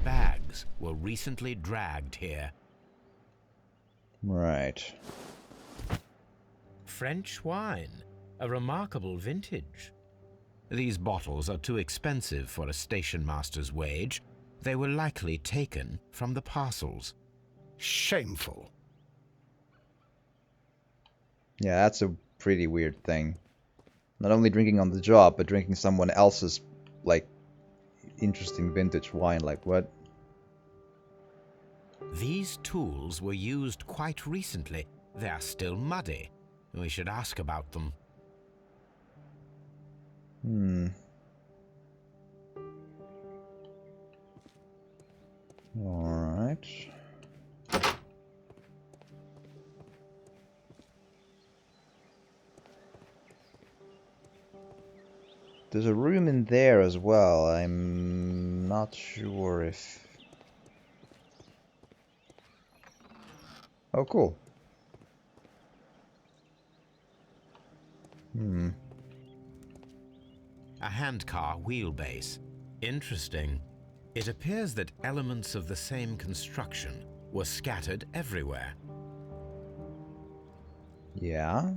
Bags were recently dragged here. Right. French wine, a remarkable vintage. These bottles are too expensive for a station master's wage. They were likely taken from the parcels. Shameful. Yeah, that's a pretty weird thing. Not only drinking on the job, but drinking someone else's, like, interesting vintage wine. Like, what? These tools were used quite recently. They are still muddy. We should ask about them. Alright. There's a room in there as well. I'm not sure if... Oh, cool. A handcar wheelbase. Interesting. It appears that elements of the same construction were scattered everywhere. Yeah?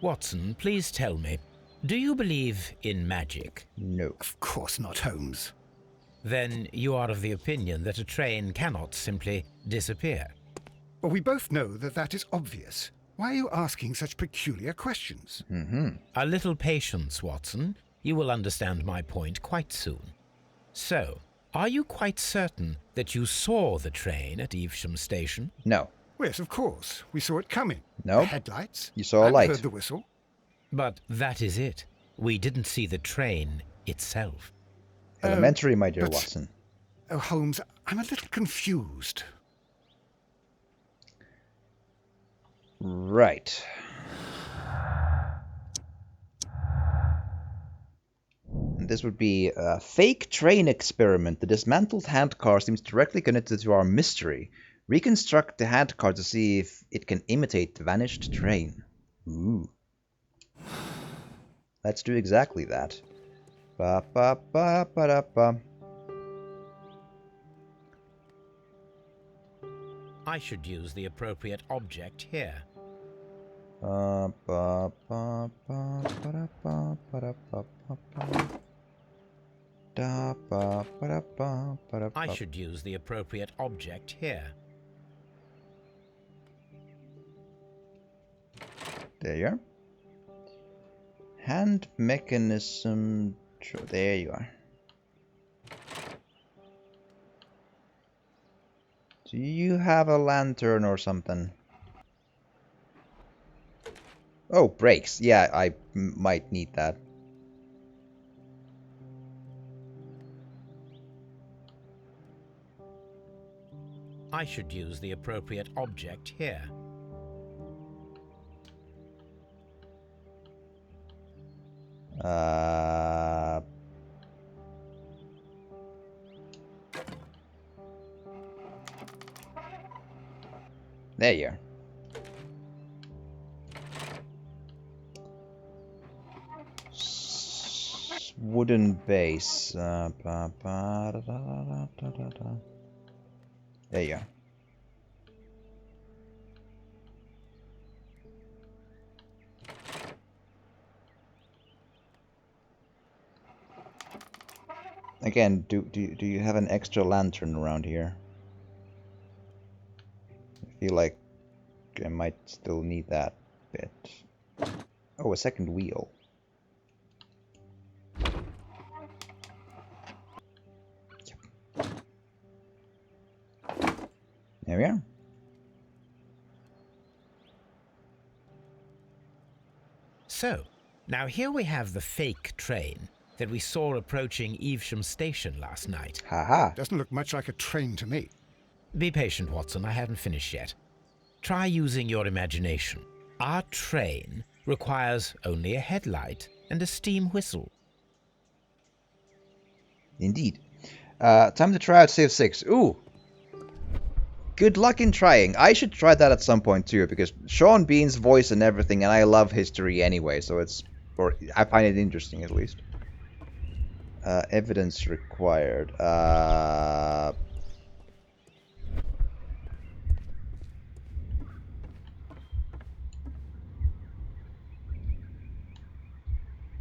Watson, please tell me, do you believe in magic? No. Of course not, Holmes. Then you are of the opinion that a train cannot simply disappear. Well, we both know that that is obvious. Why are you asking such peculiar questions? A little patience, Watson. You will understand my point quite soon. So, are you quite certain that you saw the train at Evesham Station? No. Yes, of course. We saw it coming. No. The headlights. You saw a and light. heard the whistle. But that is it. We didn't see the train itself. Elementary, my dear but- Watson. Oh, Holmes, I'm a little confused. Right. This would be a fake train experiment. The dismantled handcar seems directly connected to our mystery. Reconstruct the handcar to see if it can imitate the vanished train. Ooh. Let's do exactly that. Ba ba ba ba da ba. I should use the appropriate object here. Ba ba ba ba ba da ba ba da ba ba ba. Da ba ba da ba ba da ba. I should use the appropriate object here. There you are. Hand mechanism. There you are. Do you have a lantern or something? Oh, brakes. Yeah, I might need that. I should use the appropriate object here. There you are. Wooden base. There you are. Again, do you have an extra lantern around here? I feel like I might still need that bit. Oh, a second wheel. Yep. There we are. So, now here we have the fake train that we saw approaching Evesham Station last night. Haha. Doesn't look much like a train to me. Be patient, Watson, I haven't finished yet. Try using your imagination. Our train requires only a headlight and a steam whistle. Indeed. Time to try out save 6. Ooh! good luck in trying. I should try that at some point too, because Sean Bean's voice and everything, and I love history anyway, so or I find it interesting at least. Evidence required.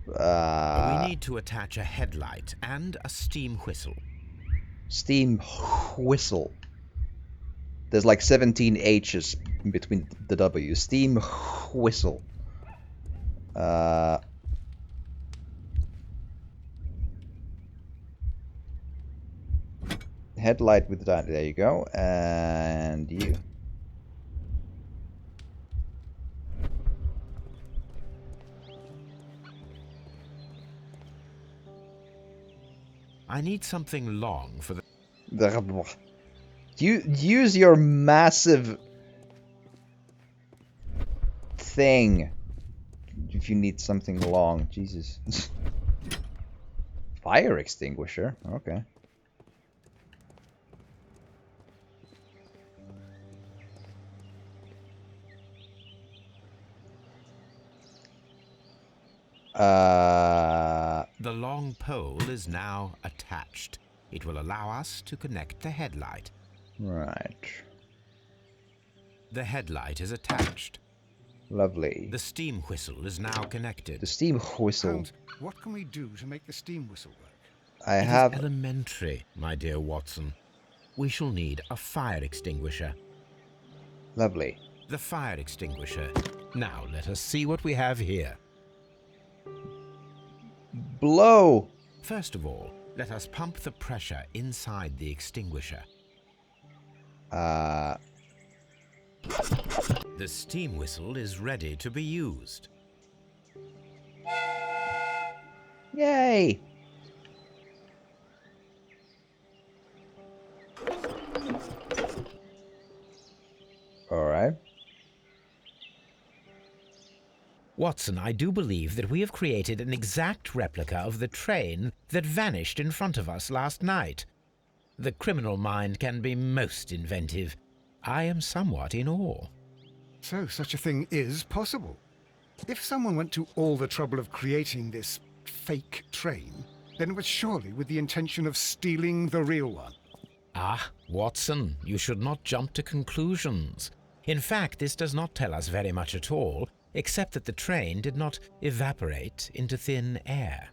We need to attach a headlight and a steam whistle. Steam whistle. There's like 17 H's in between the W. Steam whistle. Headlight with that. There you go. And you. I need something long for the... Use your massive thing if you need something long. Jesus. Fire extinguisher. Okay. The long pole is now attached. It will allow us to connect the headlight. Right. The headlight is attached. Lovely. The steam whistle is now connected. The steam whistle. And what can we do to make the steam whistle work? I It have... is elementary, my dear Watson. We shall need a fire extinguisher. Lovely. The fire extinguisher. Now let us see what we have here. Blow! First of all, let us pump the pressure inside the extinguisher. The steam whistle is ready to be used. Yay! Alright. Watson, I do believe that we have created an exact replica of the train that vanished in front of us last night. The criminal mind can be most inventive. I am somewhat in awe. So such a thing is possible. If someone went to all the trouble of creating this fake train, then it was surely with the intention of stealing the real one. Ah, Watson, you should not jump to conclusions. In fact, this does not tell us very much at all, except that the train did not evaporate into thin air.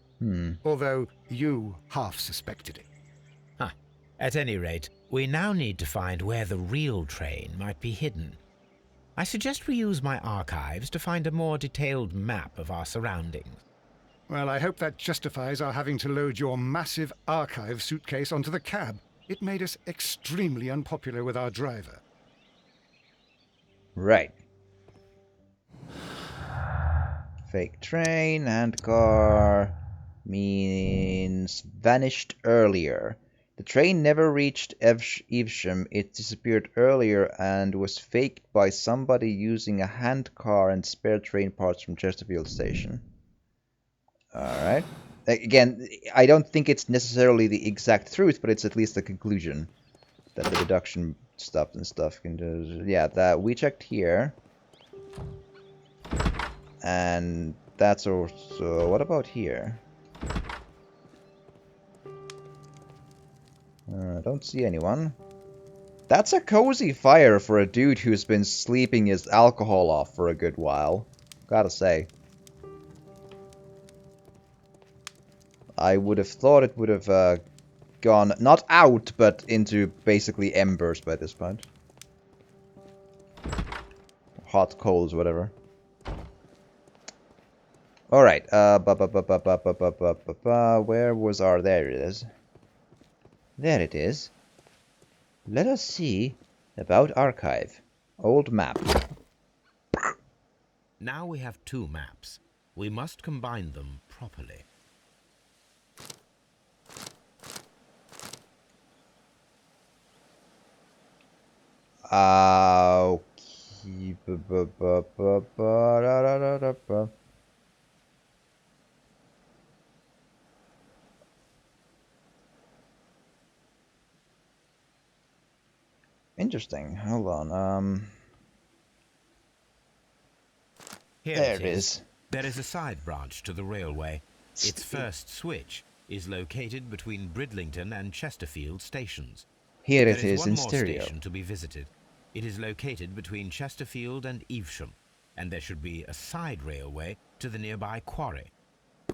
Although you half suspected it. At any rate, we now need to find where the real train might be hidden. I suggest we use my archives to find a more detailed map of our surroundings. Well, I hope that justifies our having to load your massive archive suitcase onto the cab. It made us extremely unpopular with our driver. Right. Fake train and car means vanished earlier. The train never reached Evesham. It disappeared earlier and was faked by somebody using a hand car and spare train parts from Chesterfield Station. Alright. Again, I don't think it's necessarily the exact truth, but it's at least a conclusion that the deduction stuff and stuff can do. Yeah, that we checked here. And that's also... What about here? I don't see anyone. That's a cozy fire for a dude who's been sleeping his alcohol off for a good while. Gotta say. I would have thought it would have gone, not out, but into basically embers by this point. Hot coals, whatever. Alright, where was our... There it is. There it is. Let us see about archive. Old map. Now we have two maps. We must combine them properly. Interesting. Hold on. Here There it is. There is a side branch to the railway. Its first switch is located between Bridlington and Chesterfield stations. Here There it is is one in more stereo. station to be visited. It is located between Chesterfield and Evesham, and there should be a side railway to the nearby quarry.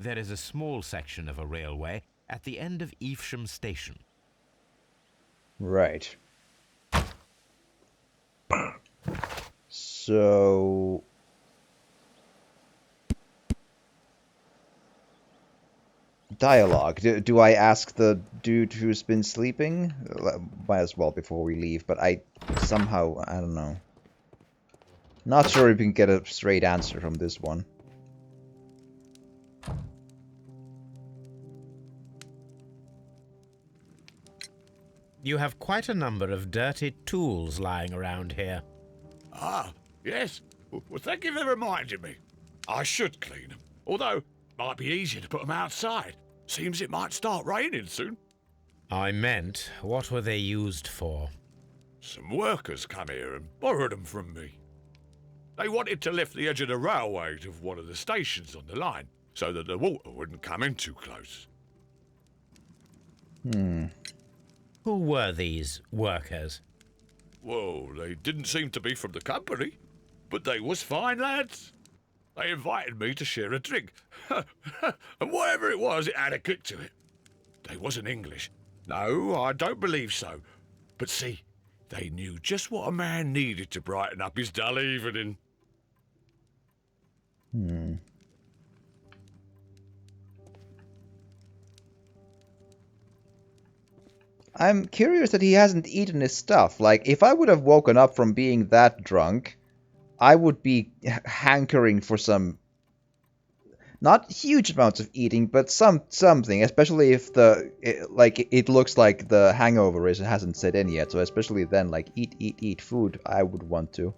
There is a small section of a railway at the end of Evesham station. Right. So... Dialogue. Do I ask the dude who's been sleeping? Might as well before we leave, but I don't know. Not sure if we can get a straight answer from this one. You have quite a number of dirty tools lying around here. Ah, yes. Well, thank you for reminding me. I should clean them. Although, it might be easier to put them outside. Seems it might start raining soon. I meant, what were they used for? Some workers come here and borrowed them from me. They wanted to lift the edge of the railway to one of the stations on the line, so that the water wouldn't come in too close. Who were these workers? Well, they didn't seem to be from the company, but they was fine lads. They invited me to share a drink, and whatever it was, it had a kick to it. They wasn't English. No, I don't believe so. But see, they knew just what a man needed to brighten up his dull evening. I'm curious that he hasn't eaten his stuff. Like, if I would have woken up from being that drunk, I would be hankering for some, not huge amounts of eating, but something, especially if it looks like the hangover hasn't set in yet. So especially then, like, eat food, I would want to.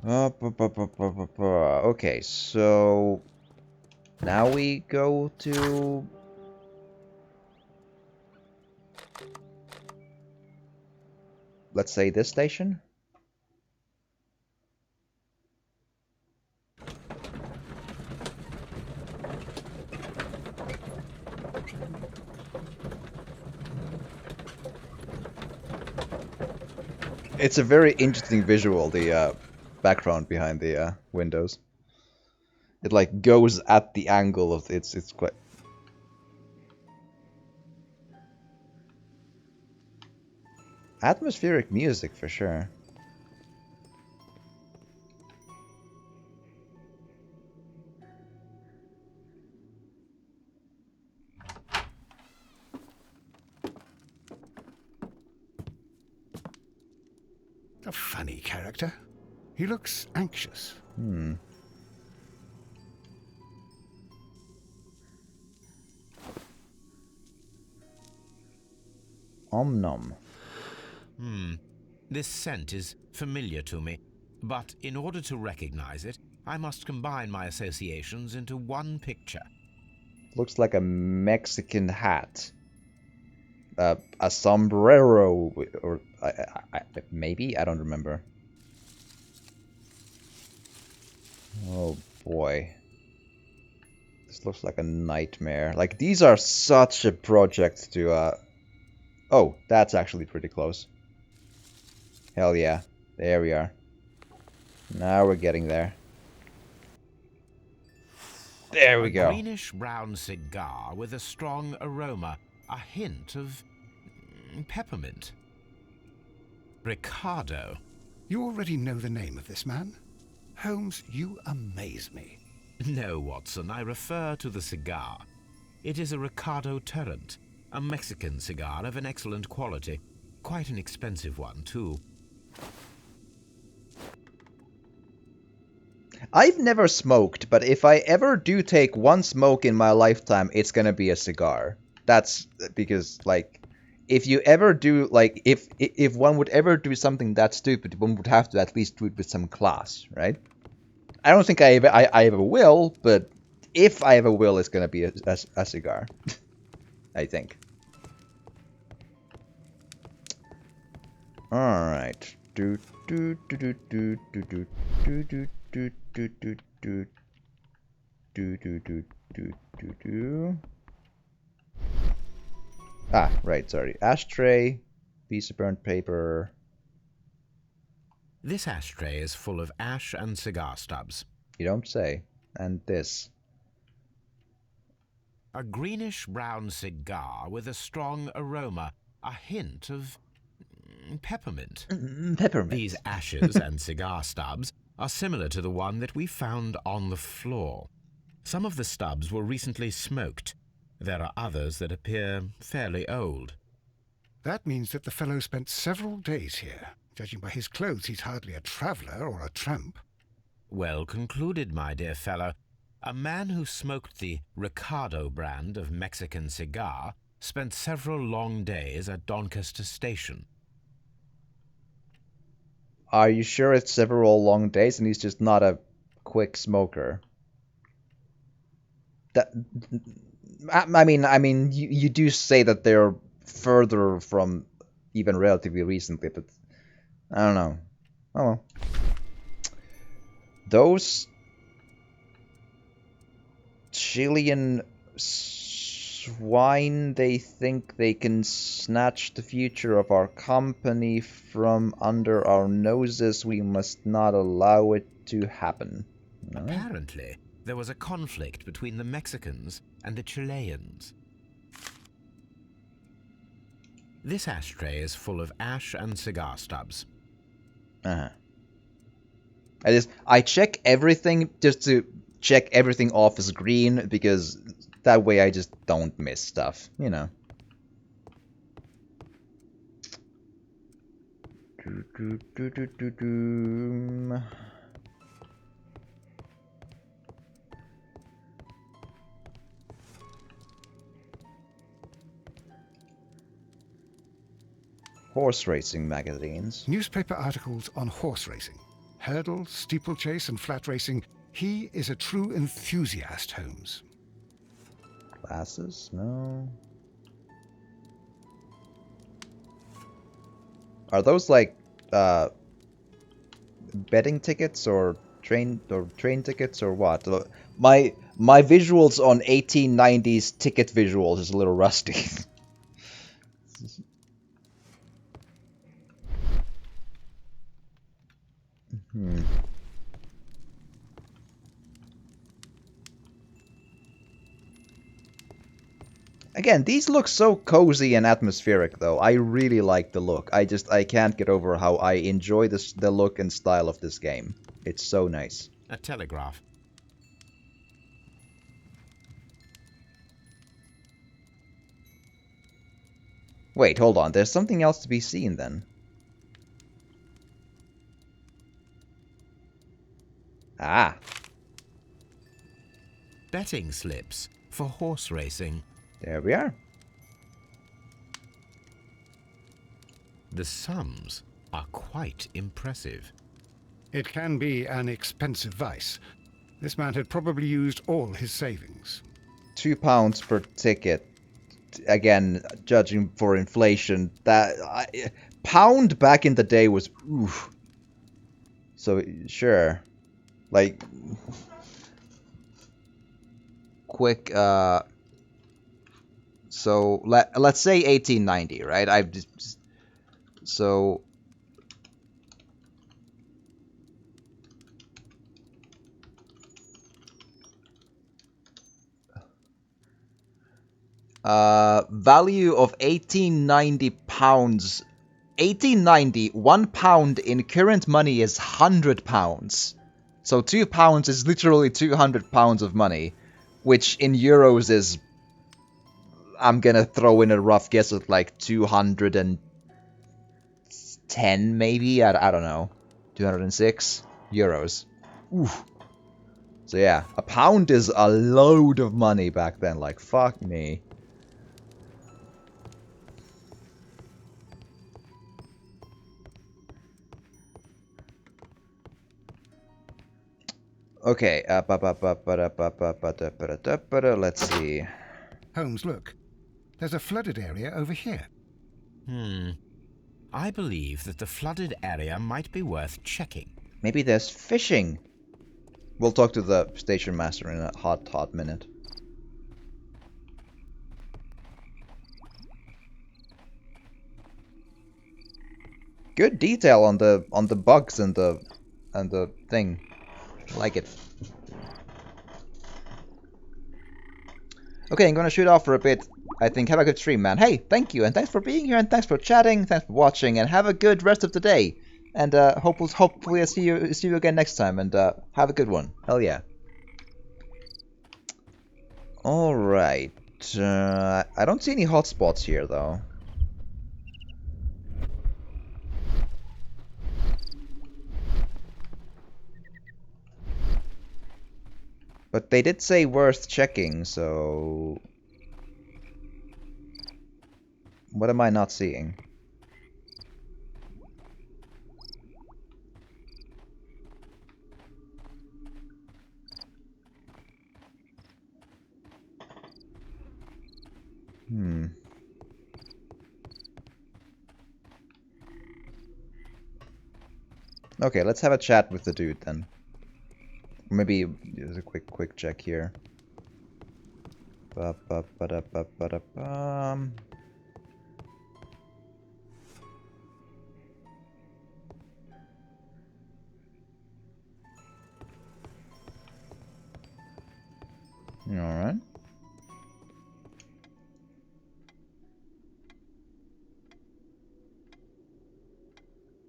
Okay, so now we go to... let's say this station? It's a very interesting visual, the background behind the windows. It like goes at the angle of it's quite... atmospheric music for sure. A funny character. He looks anxious. Om nom. This scent is familiar to me, but in order to recognize it, I must combine my associations into one picture. Looks like a Mexican hat. A sombrero, or maybe? I don't remember. Oh boy. This looks like a nightmare. Like, these are such a project to, oh, that's actually pretty close. Hell yeah. There we are. Now we're getting there. There we go. A greenish-brown cigar with a strong aroma, a hint of peppermint. Ricardo. You already know the name of this man? Holmes, you amaze me. No, Watson, I refer to the cigar. It is a Ricardo Turrent, a Mexican cigar of an excellent quality. Quite an expensive one, too. I've never smoked, but if I ever do take one smoke in my lifetime, it's gonna be a cigar. That's because, like, if you ever do, like, if one would ever do something that stupid, one would have to at least do it with some class, right? I don't think I ever will, but if I ever will, it's gonna be a cigar. I think. Alright. Do do do do do do do do do do do do do do do do do do. Ah, right, sorry. Ashtray, piece of burnt paper. This ashtray is full of ash and cigar stubs. You don't say. And this. A greenish-brown cigar with a strong aroma, a hint of peppermint. Peppermint. These ashes and cigar stubs are similar to the one that we found on the floor. Some of the stubs were recently smoked. There are others that appear fairly old. That means that the fellow spent several days here. Judging by his clothes, he's hardly a traveller or a tramp. Well concluded, my dear fellow. A man who smoked the Ricardo brand of Mexican cigar spent several long days at Doncaster Station. Are you sure it's several long days and he's just not a quick smoker? That, I mean, you do say that they're further from even relatively recently, but I don't know. Oh well. Those Chilean swine, they think they can snatch the future of our company from under our noses. We must not allow it to happen. No? Apparently, there was a conflict between the Mexicans and the Chileans. This ashtray is full of ash and cigar stubs. Uh-huh. I check everything just to check everything off as green, because that way I just don't miss stuff, you know. Horse racing magazines. Newspaper articles on horse racing. Hurdle, steeplechase, and flat racing. He is a true enthusiast, Holmes. Glasses? No. Are those like betting tickets or train tickets or what? My visuals on 1890s ticket visuals is a little rusty. Again, these look so cozy and atmospheric, though. I really like the look. I can't get over how I enjoy the look and style of this game. It's so nice. A telegraph. Wait, hold on. There's something else to be seen, then. Ah. Betting slips for horse racing. There we are. The sums are quite impressive. It can be an expensive vice. This man had probably used all his savings. £2 per ticket. Again, judging for inflation, pound back in the day was oof. So sure, like quick. So let's say 1890, right? So value of 1890 pounds. 1890, £1 in current money is £100. So £2 is literally £200 of money, which in euros is, I'm gonna throw in a rough guess of like 210 maybe, I don't know, 206 euros. Oof. So yeah, a pound is a load of money back then, like fuck me. Okay, let's see. Holmes, look. There's a flooded area over here. I believe that the flooded area might be worth checking. Maybe there's fishing. We'll talk to the station master in a hot minute. Good detail on the bugs and the thing. I like it. Okay, I'm gonna shoot off for a bit. I think have a good stream, man. Hey, thank you, and thanks for being here, and thanks for chatting, thanks for watching, and have a good rest of the day. And hopefully I'll see you again next time, and have a good one. Hell yeah. All right. I don't see any hotspots here though. But they did say worth checking, so... What am I not seeing? Okay, let's have a chat with the dude then. Maybe there's a quick check here. Alright.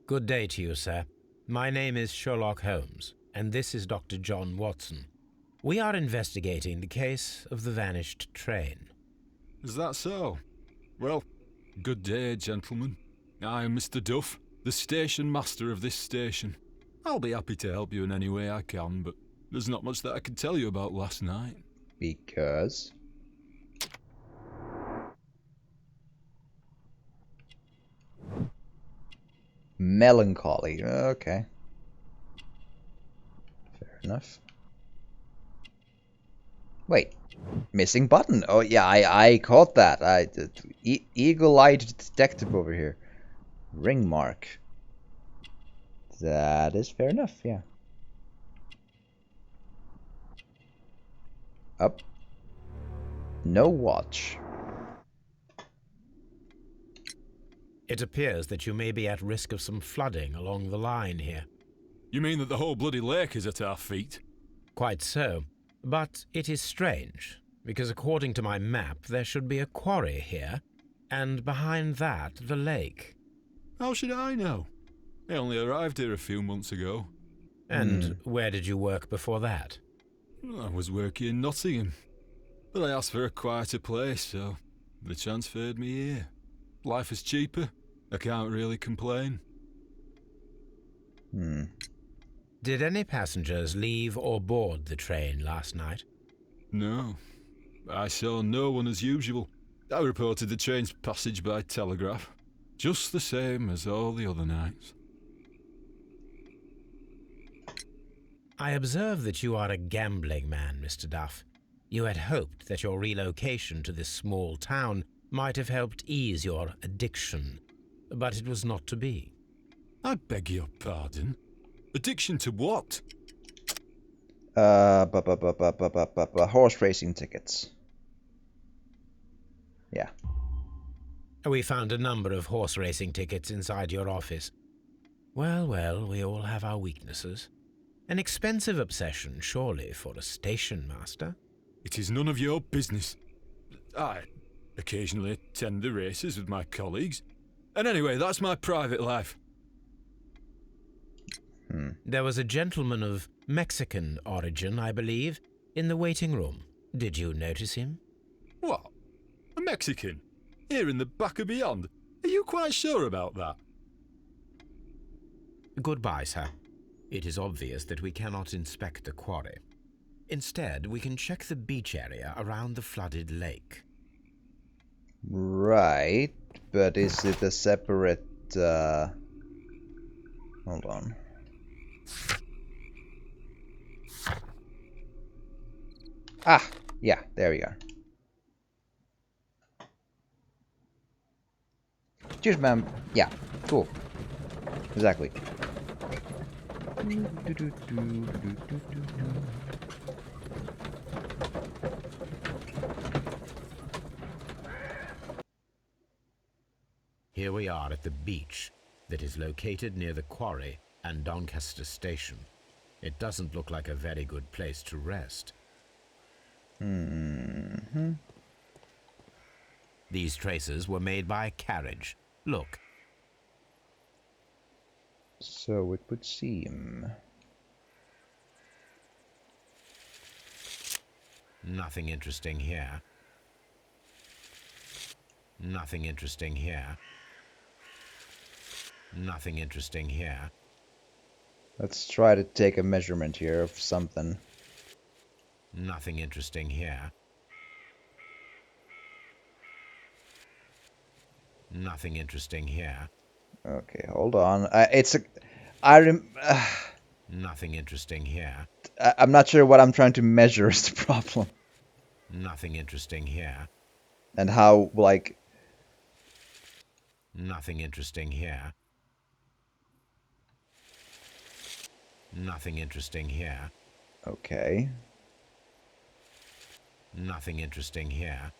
Good day to you, sir. My name is Sherlock Holmes, and this is Dr. John Watson. We are investigating the case of the vanished train. Is that so? Well, good day, gentlemen. I am Mr. Duff, the station master of this station. I'll be happy to help you in any way I can, but there's not much that I can tell you about last night. Because... Melancholy. Okay. Fair enough. Wait. Missing button. Oh yeah, I caught that. Eagle-eyed detective over here. Ring mark. That is fair enough, yeah. Up. No watch. It appears that you may be at risk of some flooding along the line here. You mean that the whole bloody lake is at our feet? Quite so. But it is strange, because according to my map, there should be a quarry here, and behind that, the lake. How should I know? I only arrived here a few months ago. And where did you work before that? I was working in Nottingham, but I asked for a quieter place, so they transferred me here. Life is cheaper. I can't really complain. Did any passengers leave or board the train last night? No. I saw no one as usual. I reported the train's passage by telegraph, just the same as all the other nights. I observe that you are a gambling man, Mr. Duff. You had hoped that your relocation to this small town might have helped ease your addiction, but it was not to be. I beg your pardon? Addiction to what? Horse racing tickets. Yeah. We found a number of horse racing tickets inside your office. Well, we all have our weaknesses. An expensive obsession, surely, for a station master. It is none of your business. I occasionally attend the races with my colleagues. And anyway, that's my private life. There was a gentleman of Mexican origin, I believe, in the waiting room. Did you notice him? What? A Mexican? Here in the back of beyond? Are you quite sure about that? Goodbye, sir. It is obvious that we cannot inspect the quarry. Instead, we can check the beach area around the flooded lake. Right, but is it a separate... Hold on. Ah, yeah, there we are. Cheers, ma'am. Yeah, cool. Exactly. Here we are at the beach that is located near the quarry and Doncaster Station. It doesn't look like a very good place to rest. These traces were made by a carriage. Look. So it would seem. Nothing interesting here. Nothing interesting here. Nothing interesting here. Let's try to take a measurement here of something. Nothing interesting here. Nothing interesting here. Okay, hold on. Nothing interesting here. I'm not sure what I'm trying to measure is the problem. Nothing interesting here. And how, like... Nothing interesting here. Nothing interesting here. Okay. Nothing interesting here.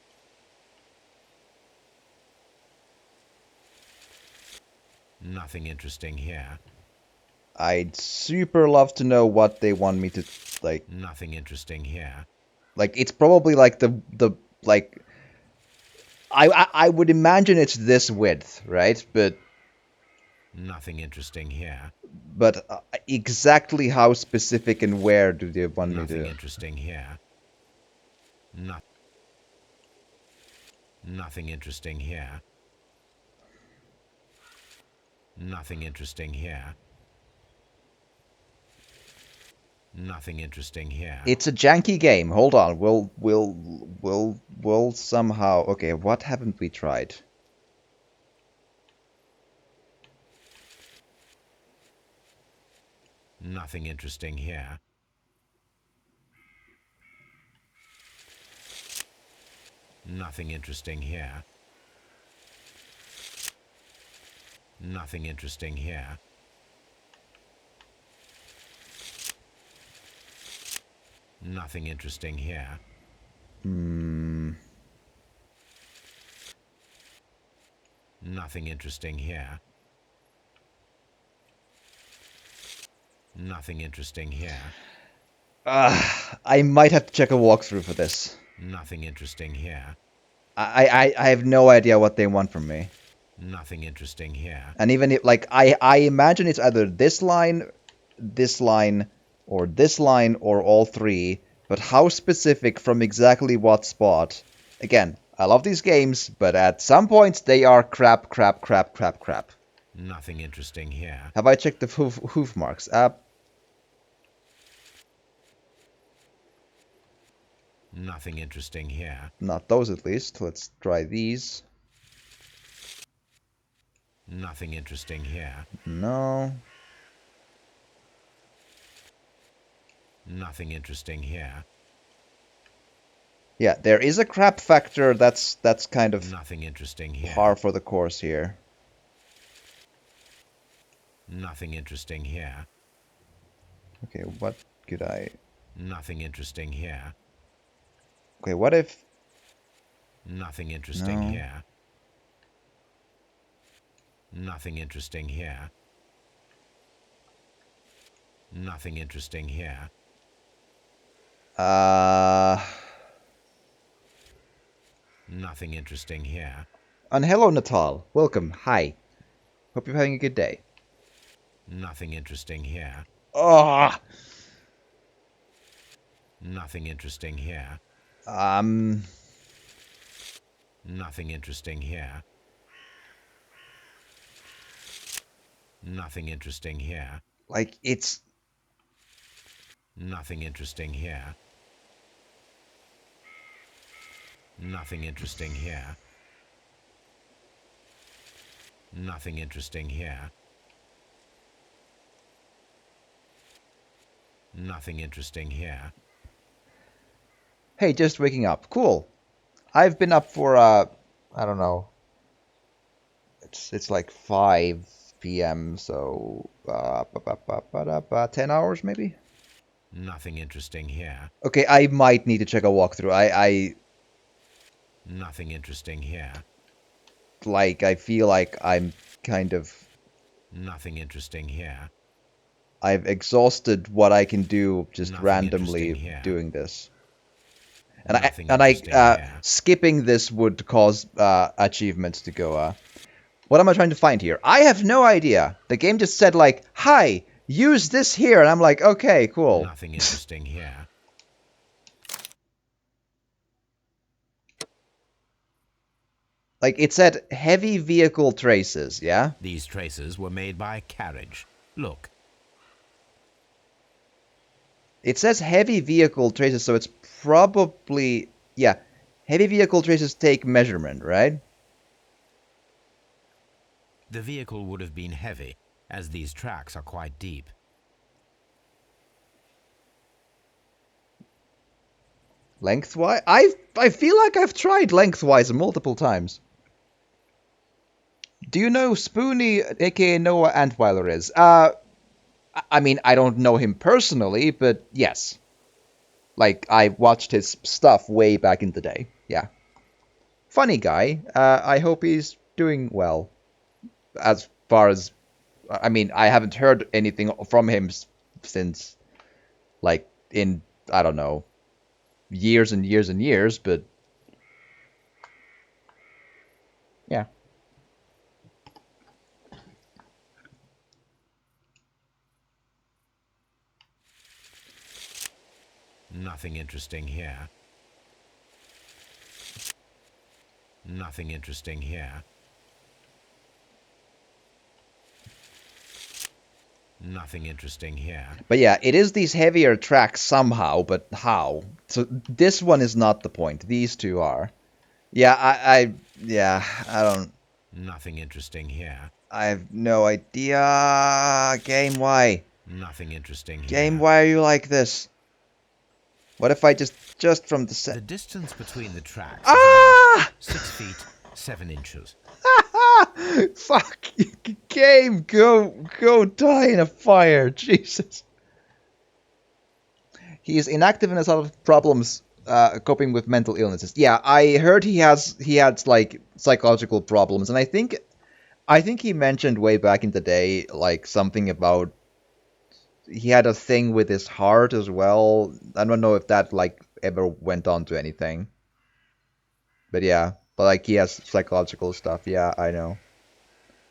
Nothing interesting here. I'd super love to know what they want me to, like... Nothing interesting here. Like, it's probably like like... I would imagine it's this width, right? But... Nothing interesting here. But exactly how specific and where do they want me to... Nothing interesting here. Nothing interesting here. Nothing interesting here. Nothing interesting here. It's a janky game. Hold on. We'll somehow... Okay, what haven't we tried? Nothing interesting here. Nothing interesting here. Nothing interesting here. Nothing interesting here. Nothing interesting here. Nothing interesting here. I might have to check a walkthrough for this. Nothing interesting here. I have no idea what they want from me. Nothing interesting here. And even if, like, I imagine it's either this line, or this line, or all three. But how specific from exactly what spot? Again, I love these games, but at some points they are crap. Nothing interesting here. Have I checked the hoof marks? Nothing interesting here. Not those, at least. Let's try these. Nothing interesting here. No. Nothing interesting here. Yeah, there is a crap factor that's kind of nothing interesting here. Par for the course here. Nothing interesting here. Okay, what could I... Nothing interesting here. Okay, what if... Nothing interesting here. Nothing interesting here. Nothing interesting here. Nothing interesting here. And hello, Natal. Welcome. Hi. Hope you're having a good day. Nothing interesting here. Oh! Nothing interesting here. Nothing interesting here. Nothing interesting here. Like, it's... Nothing interesting here. Nothing interesting here. Nothing interesting here. Nothing interesting here. Hey, just waking up. Cool. I've been up for, I don't know, It's like 5 p.m., so 10 hours maybe? Nothing interesting here. Okay, I might need to check a walkthrough. Nothing interesting here. I feel like I'm kind of... Nothing interesting here. I've exhausted what I can do just Nothing randomly interesting here. doing this. Nothing And interesting here. skipping this would cause achievements to go. What am I trying to find here? I have no idea. The game just said like, "Hi, use this here," and I'm like, "Okay, cool." Nothing interesting here. Like it said, heavy vehicle traces. Yeah. These traces were made by carriage. Look. It says heavy vehicle traces, so it's probably yeah. Heavy vehicle traces take measurement, right? The vehicle would have been heavy, as these tracks are quite deep. Lengthwise? I feel like I've tried lengthwise multiple times. Do you know Spoony, aka Noah Antweiler is? I mean, I don't know him personally, but yes. Like, I watched his stuff way back in the day. Yeah. Funny guy. I hope he's doing well. As far as... I mean, I haven't heard anything from him since, like, in, I don't know, years and years and years, but... yeah. Nothing interesting here. Nothing interesting here. Nothing interesting here. But yeah, it is these heavier tracks somehow, but how? So this one is not the point. These two are. Yeah, I don't... Nothing interesting here. I have no idea. Game, why? Nothing interesting here. Game, why are you like this? What if I just from the The distance between the tracks is about 6 feet 7 inches. Fuck! Game, go die in a fire, Jesus. He is inactive and has a lot of problems coping with mental illnesses. Yeah, I heard he had like psychological problems, and I think he mentioned way back in the day like something about he had a thing with his heart as well. I don't know if that like ever went on to anything. But yeah, but like he has psychological stuff. Yeah, I know.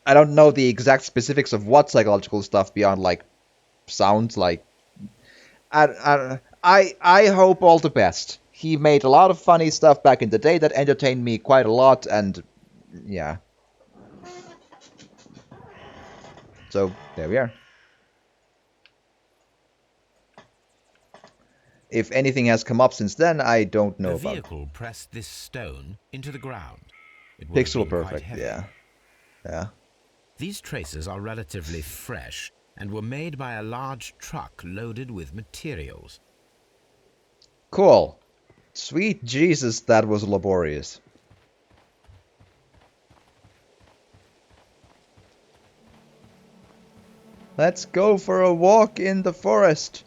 I don't know the exact specifics of what psychological stuff beyond like sounds like. I hope all the best. He made a lot of funny stuff back in the day that entertained me quite a lot, and yeah. So there we are. If anything has come up since then, I don't know about. The vehicle pressed this stone into the ground. It would Pixel have been quite perfect, heavy. yeah. Yeah. These traces are relatively fresh and were made by a large truck loaded with materials. Cool. Sweet Jesus, that was laborious. Let's go for a walk in the forest.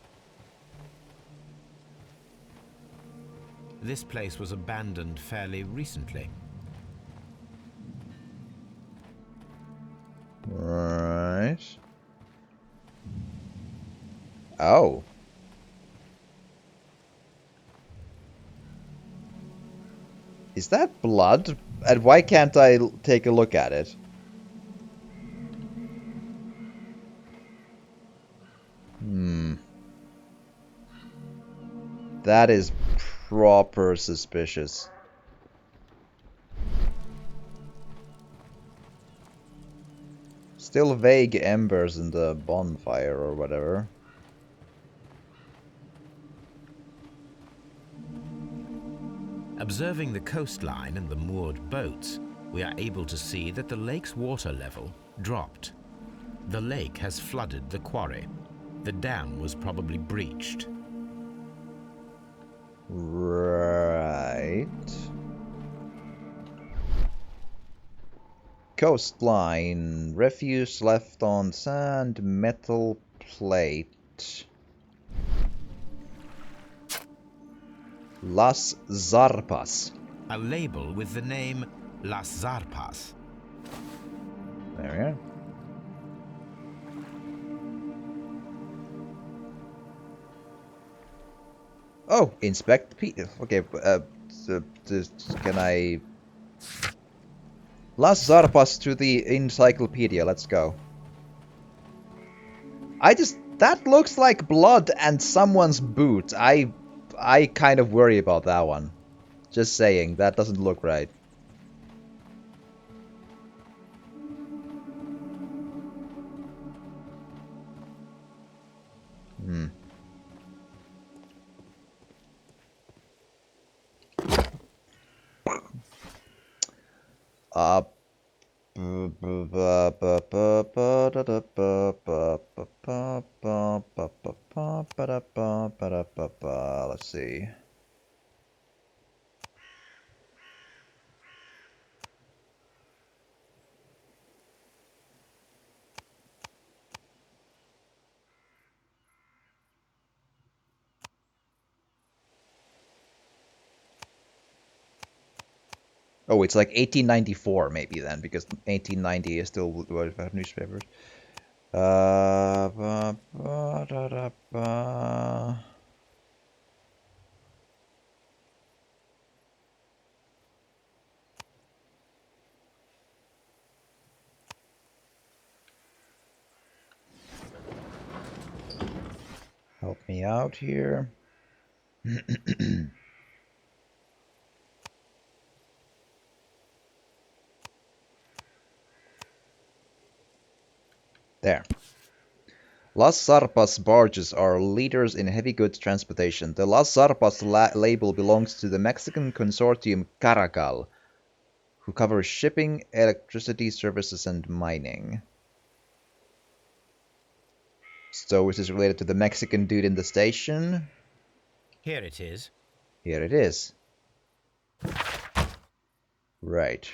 This place was abandoned fairly recently. Right. Oh. Is that blood? And why can't I take a look at it? That is proper suspicious. Still vague embers in the bonfire or whatever. Observing the coastline and the moored boats, we are able to see that the lake's water level dropped. The lake has flooded the quarry. The dam was probably breached. Right. coastline. Refuse left on sand. Metal plate. Las Zarpas. A label with the name Las Zarpas. There we are. Oh, inspect okay, can I... Las Zarpas to the encyclopedia, let's go. That looks like blood and someone's boot. I kind of worry about that one. Just saying, that doesn't look right. Let's see. Oh, it's like 1894 maybe then, because 1890 is still what we have newspapers. Help me out here. There. Las Zarpas barges are leaders in heavy goods transportation. The Las Zarpas label belongs to the Mexican consortium Caracal, who covers shipping, electricity services, and mining. So is this related to the Mexican dude in the station? Here it is. Here it is. Right.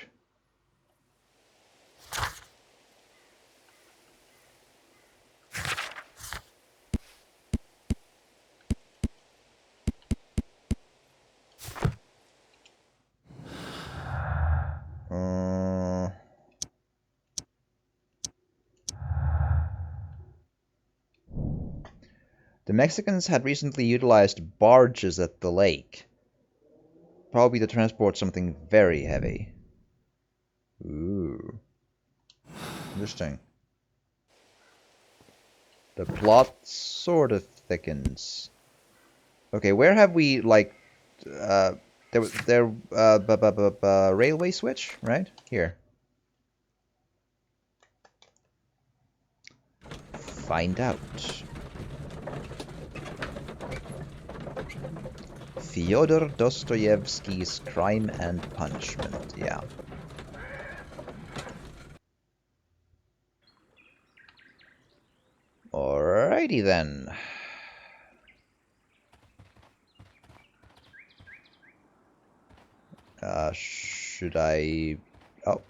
The Mexicans had recently utilized barges at the lake, probably to transport something very heavy. Ooh. Interesting. The plot sort of thickens. Okay, where have we, like, railway switch, right? Here. Find out. Fyodor Dostoevsky's Crime and Punishment, yeah. Alrighty then. Should I... Oh.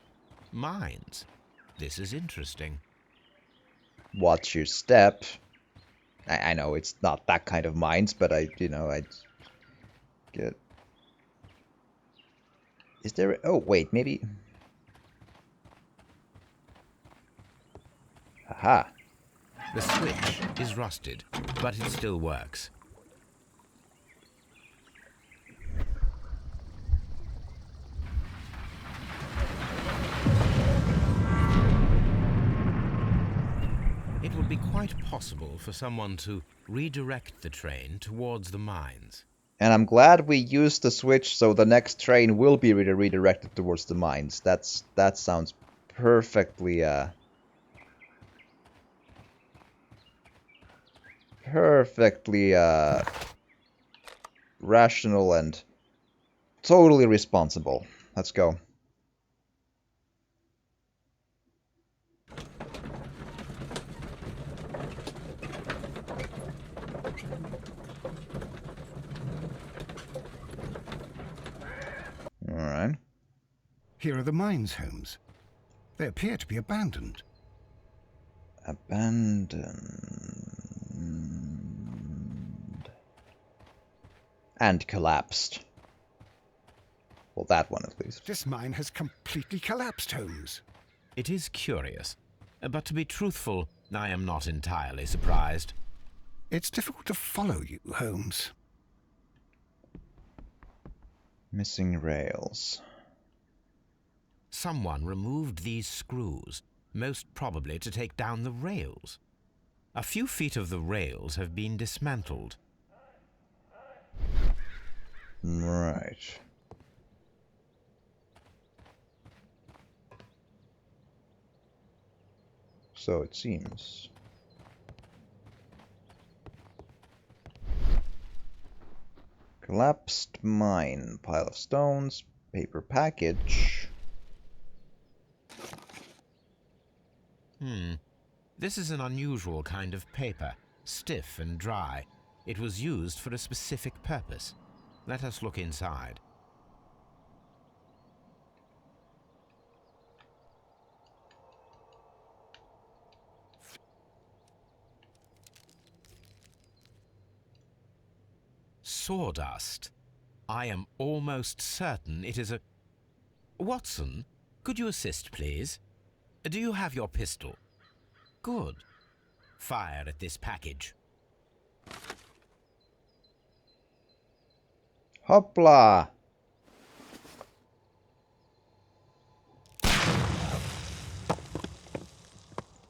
Mines. This is interesting. Watch your step. I know it's not that kind of mines, but I get... Is there... Oh, wait, maybe... Aha. The switch is rusted, but it still works. It would be quite possible for someone to redirect the train towards the mines. And I'm glad we used the switch so the next train will be redirected towards the mines. That sounds perfectly rational and totally responsible. Let's go. Here are the mines, Holmes. They appear to be abandoned. Abandoned. And collapsed. Well, that one at least. This mine has completely collapsed, Holmes. It is curious, but to be truthful, I am not entirely surprised. It's difficult to follow you, Holmes. Missing rails. Someone removed these screws, most probably to take down the rails. A few feet of the rails have been dismantled. Right. So it seems. Collapsed mine, pile of stones, paper package. This is an unusual kind of paper, stiff and dry. It was used for a specific purpose. Let us look inside. Sawdust. I am almost certain it is a... Watson, could you assist, please? Do you have your pistol? Good. Fire at this package. Hopla!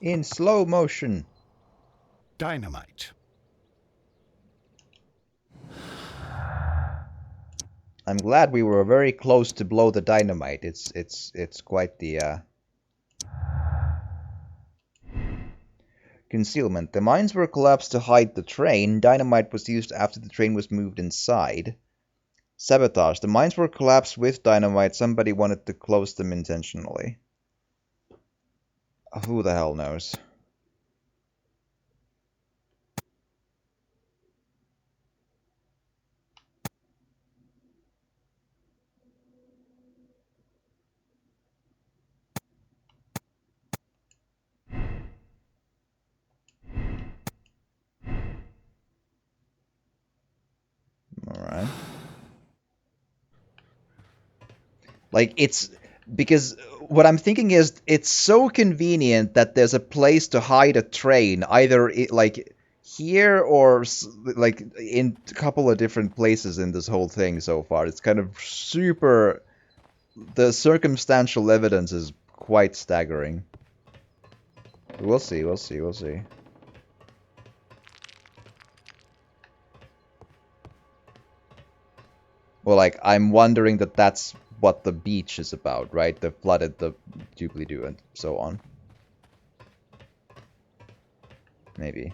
In slow motion. Dynamite. I'm glad we were very close to blow the dynamite. It's quite the concealment. The mines were collapsed to hide the train. Dynamite was used after the train was moved inside. Sabotage. The mines were collapsed with dynamite. Somebody wanted to close them intentionally. Who the hell knows? Alright. Like, it's... Because what I'm thinking is, it's so convenient that there's a place to hide a train, either, like, here or, like, in a couple of different places in this whole thing so far. It's kind of super... The circumstantial evidence is quite staggering. We'll see, we'll see, we'll see. Well, like, I'm wondering that that's what the beach is about, right? The flooded, the doobly-doo, and so on. Maybe.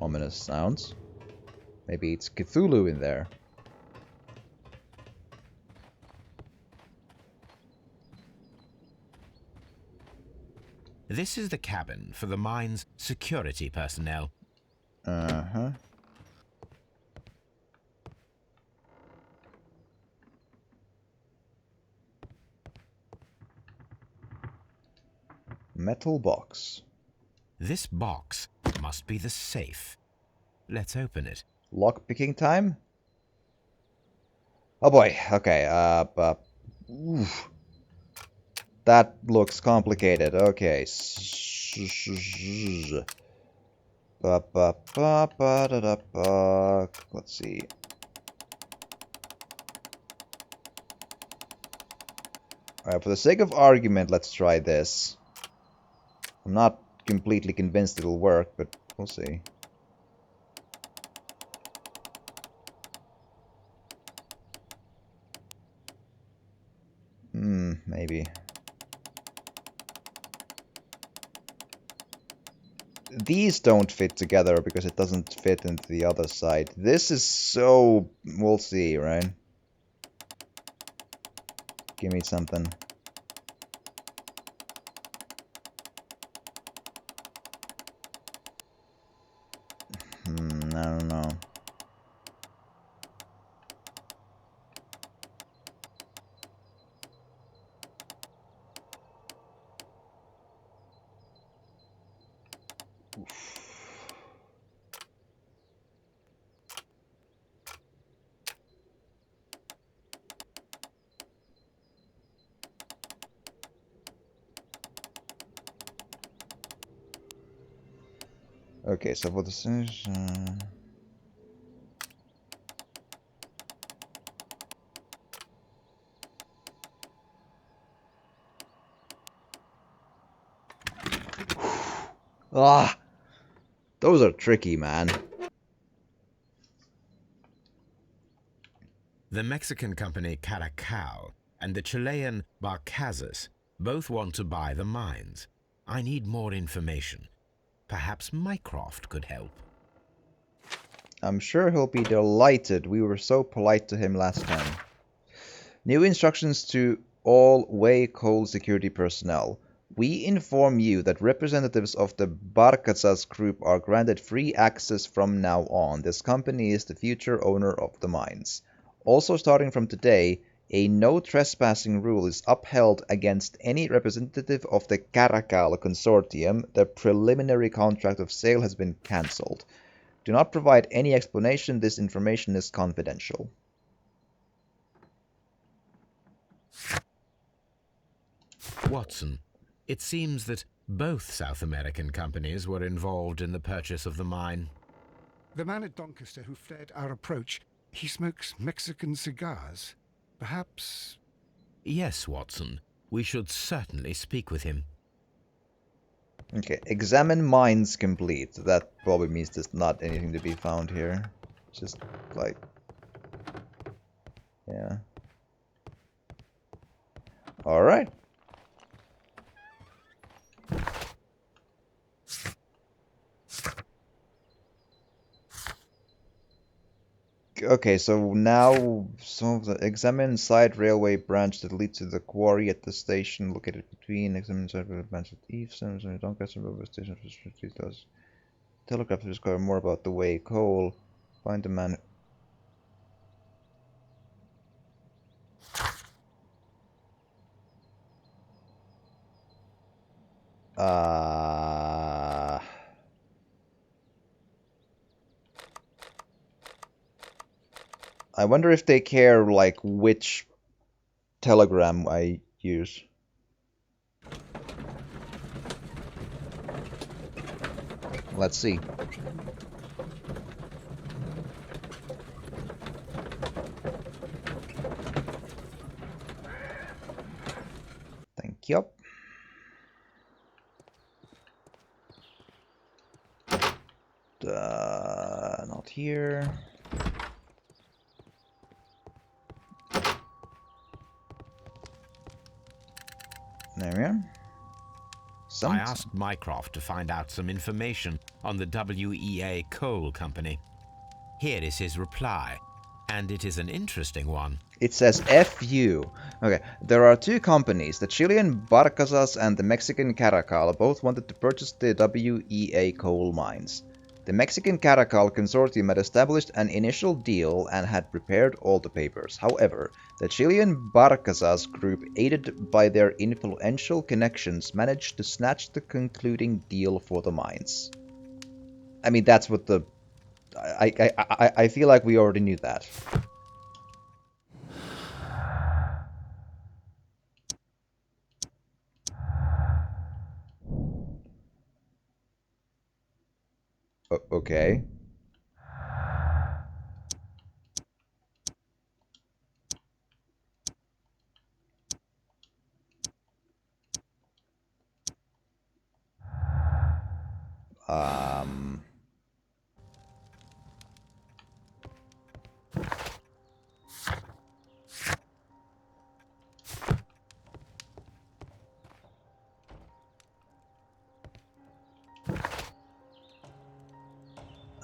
Ominous sounds. Maybe it's Cthulhu in there. This is the cabin for the mine's security personnel. Uh-huh. Metal box. This box must be the safe. Let's open it. Lock-picking time? Oh boy, okay, oof. That looks complicated, okay. Let's see. Alright, for the sake of argument, let's try this. I'm not completely convinced it'll work, but we'll see. Maybe. These don't fit together because it doesn't fit into the other side. This is so... We'll see, right? Give me something. don't know. Okay, so for the ah, those are tricky, man. The Mexican company Caracal and the Chilean Barcazas both want to buy the mines. I need more information. Perhaps Mycroft could help. I'm sure he'll be delighted. We were so polite to him last time. New instructions to all Way Coal security personnel. We inform you that representatives of the Barcazas group are granted free access from now on. This company is the future owner of the mines. Also, starting from today, a no trespassing rule is upheld against any representative of the Caracal consortium. The preliminary contract of sale has been cancelled. Do not provide any explanation. This information is confidential. Watson, it seems that both South American companies were involved in the purchase of the mine. The man at Doncaster who fled our approach, he smokes Mexican cigars. Perhaps... Yes, Watson. We should certainly speak with him. Okay, examine mines complete. That probably means there's not anything to be found here. Just like... yeah. Alright. Okay, so now some of the examine side railway branch that leads to the quarry at the station located between examine side railway branch at Eveson and Doncaster railway station does telegraph to discover more about the way coal. Find the man. I wonder if they care, like, which telegram I use. Let's see. Thank you. Not here. There we are. I asked Mycroft to find out some information on the WEA Coal Company. Here is his reply, and it is an interesting one. It says FU. Okay, there are two companies, the Chilean Barcazas and the Mexican Caracal, both wanted to purchase the WEA coal mines. The Mexican Caracal consortium had established an initial deal and had prepared all the papers. However, the Chilean Barcazas group, aided by their influential connections, managed to snatch the concluding deal for the mines. I mean, that's what the... I feel like we already knew that. Okay.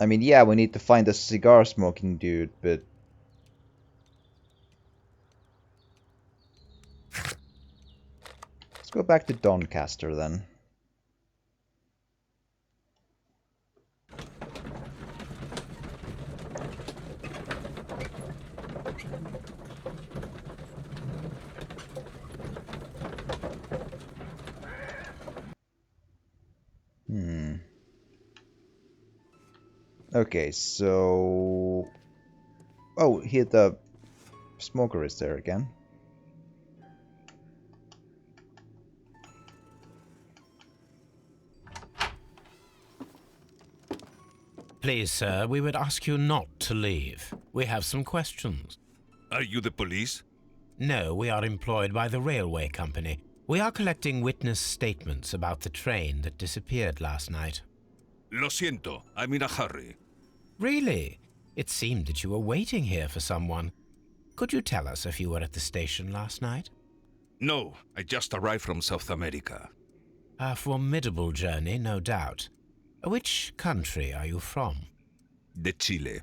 I mean, yeah, we need to find a cigar smoking dude, but... Let's go back to Doncaster then. Okay, so... Oh, here the smoker is there again. Please, sir, we would ask you not to leave. We have some questions. Are you the police? No, we are employed by the railway company. We are collecting witness statements about the train that disappeared last night. Lo siento, I'm in a hurry. Really? It seemed that you were waiting here for someone. Could you tell us if you were at the station last night? No, I just arrived from South America. A formidable journey, no doubt. Which country are you from? De Chile.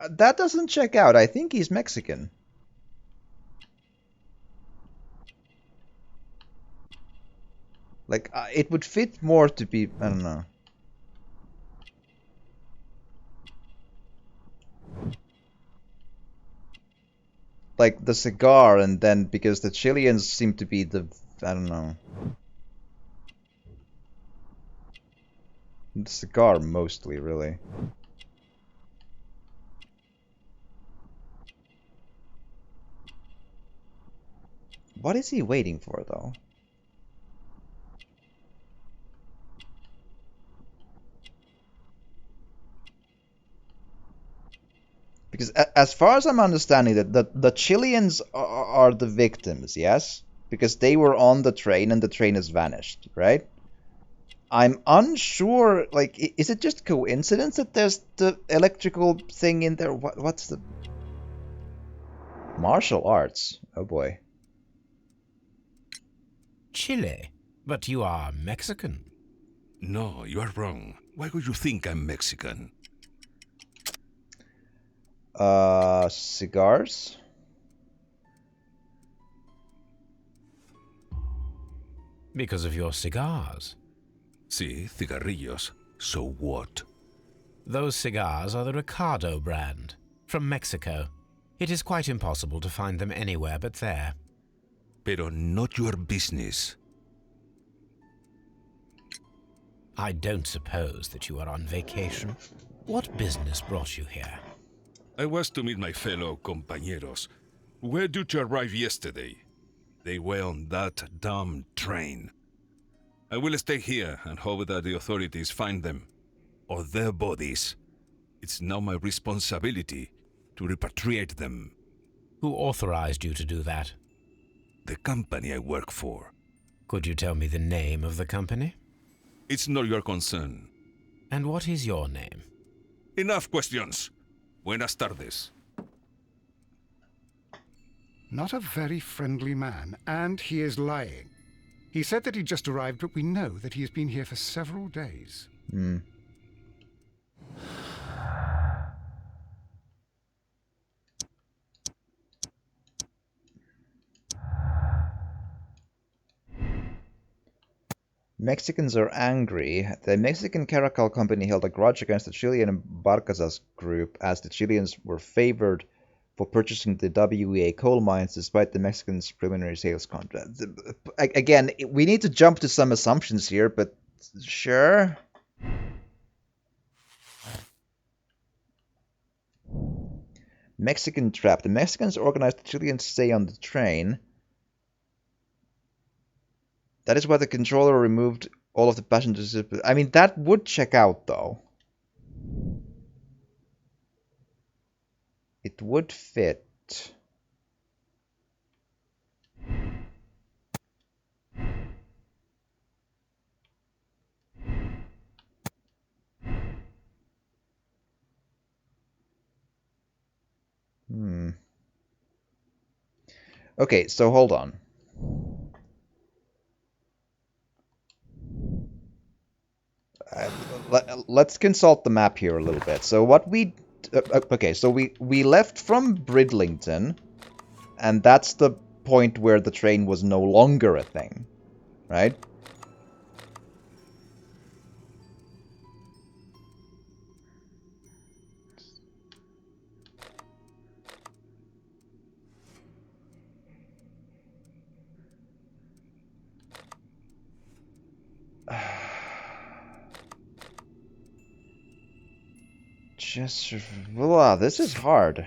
That doesn't check out. I think he's Mexican. Like, it would fit more to be... I don't know. Like, the cigar, and then, because the Chileans seem to be the... I don't know. The cigar, mostly, really. What is he waiting for, though? Because as far as I'm understanding, the Chileans are the victims, yes? Because they were on the train and the train has vanished, right? I'm unsure, like, is it just coincidence that there's the electrical thing in there? What's the... Martial arts? Oh boy. Chile? But you are Mexican. No, you are wrong. Why would you think I'm Mexican? Cigars? Because of your cigars. Sí, cigarrillos. So what? Those cigars are the Ricardo brand, from Mexico. It is quite impossible to find them anywhere but there. Pero not your business. I don't suppose that you are on vacation. What business brought you here? I was to meet my fellow compañeros. Where did you arrive yesterday? They were on that damn train. I will stay here and hope that the authorities find them, or their bodies. It's now my responsibility to repatriate them. Who authorized you to do that? The company I work for. Could you tell me the name of the company? It's not your concern. And what is your name? Enough questions. Buenas tardes. Not a very friendly man, and he is lying. He said that he just arrived, but we know that he has been here for several days. Mexicans are angry. The Mexican Caracal Company held a grudge against the Chilean Barcazas group as the Chileans were favored for purchasing the WEA coal mines despite the Mexicans' preliminary sales contract. Again, we need to jump to some assumptions here, but sure. Mexican trap. The Mexicans organized the Chileans to stay on the train. That is why the controller removed all of the passengers. I mean, that would check out, though. It would fit. Okay, so hold on. Let's consult the map here a little bit. So what we... okay, so we left from Bridlington, and that's the point where the train was no longer a thing, right? Just... Wow, this is hard.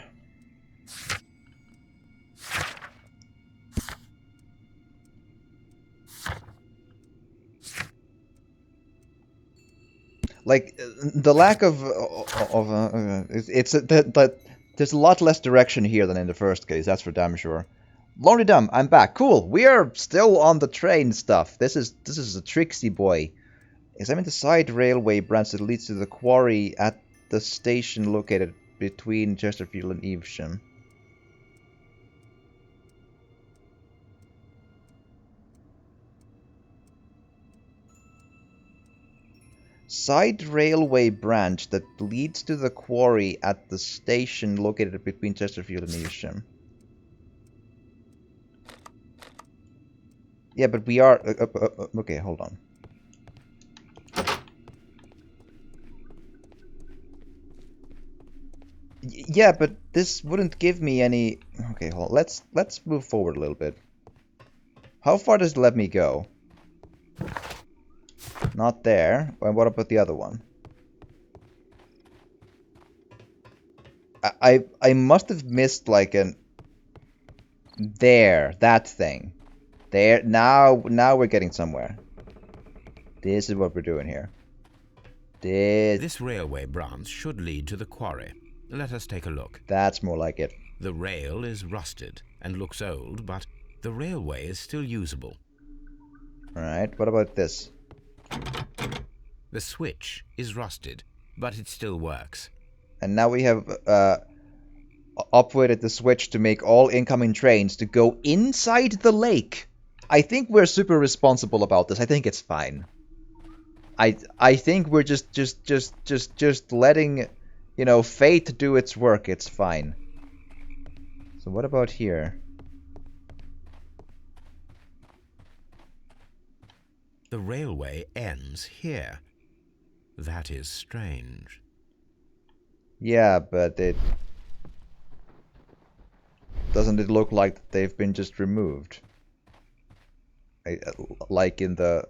Like, the lack of it's that there's a lot less direction here than in the first case, that's for damn sure. Lonely Dumb, I'm back. Cool. We are still on the train stuff. This is a tricksy boy. Examine the side railway branch that leads to the quarry at the station located between Chesterfield and Evesham. Side railway branch that leads to the quarry at the station located between Chesterfield and Evesham. Yeah, but we are... okay, hold on. Yeah, but this wouldn't give me any... Okay, hold on. Let's move forward a little bit. How far does it let me go? Not there. And what about the other one? I must have missed like an... There, that thing. There, now we're getting somewhere. This is what we're doing here. This railway branch should lead to the quarry. Let us take a look. That's more like it. The rail is rusted and looks old, but the railway is still usable. Alright, what about this? The switch is rusted, but it still works. And now we have upgraded the switch to make all incoming trains to go inside the lake. I think we're super responsible about this. I think it's fine. I think we're just letting, you know, fate do its work. It's fine. So what about here? The railway ends here. That is strange. Yeah, but it... Doesn't it look like they've been just removed? Like in the...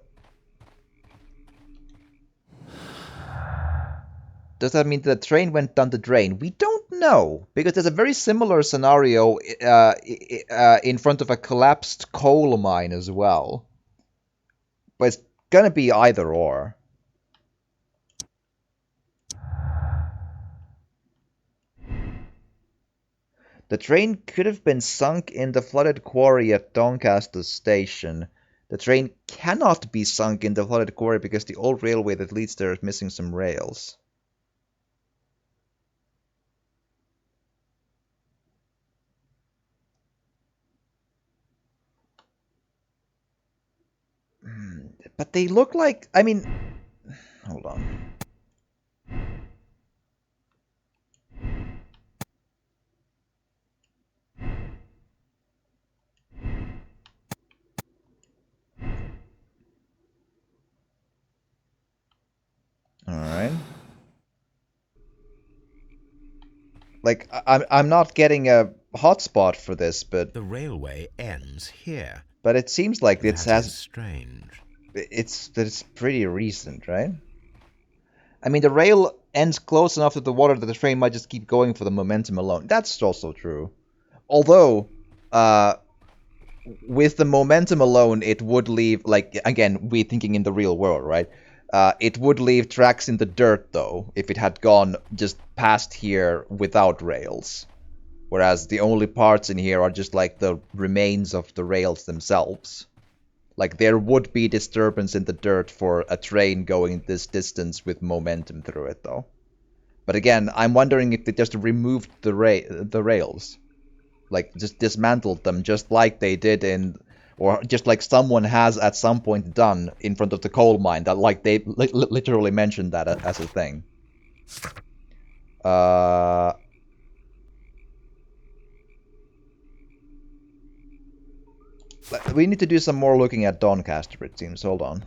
Does that mean the train went down the drain? We don't know, because there's a very similar scenario in front of a collapsed coal mine as well. But it's gonna be either or. The train could have been sunk in the flooded quarry at Doncaster Station. The train cannot be sunk in the flooded quarry because the old railway that leads there is missing some rails. But they look like... I mean... Hold on. Alright. Like, I'm not getting a hotspot for this, but... The railway ends here. But it seems like it has... That is strange. It's pretty recent, right? I mean, the rail ends close enough to the water that the train might just keep going for the momentum alone. That's also true. Although, with the momentum alone, it would leave, like, again, we're thinking in the real world, right? It would leave tracks in the dirt, though, if it had gone just past here without rails. Whereas the only parts in here are just, like, the remains of the rails themselves. Like, there would be disturbance in the dirt for a train going this distance with momentum through it, though. But again, I'm wondering if they just removed the rails. Like, just dismantled them, just like they did in... Or just like someone has at some point done in front of the coal mine. That, like, they literally mentioned that as a thing. We need to do some more looking at Doncaster, it seems. Hold on.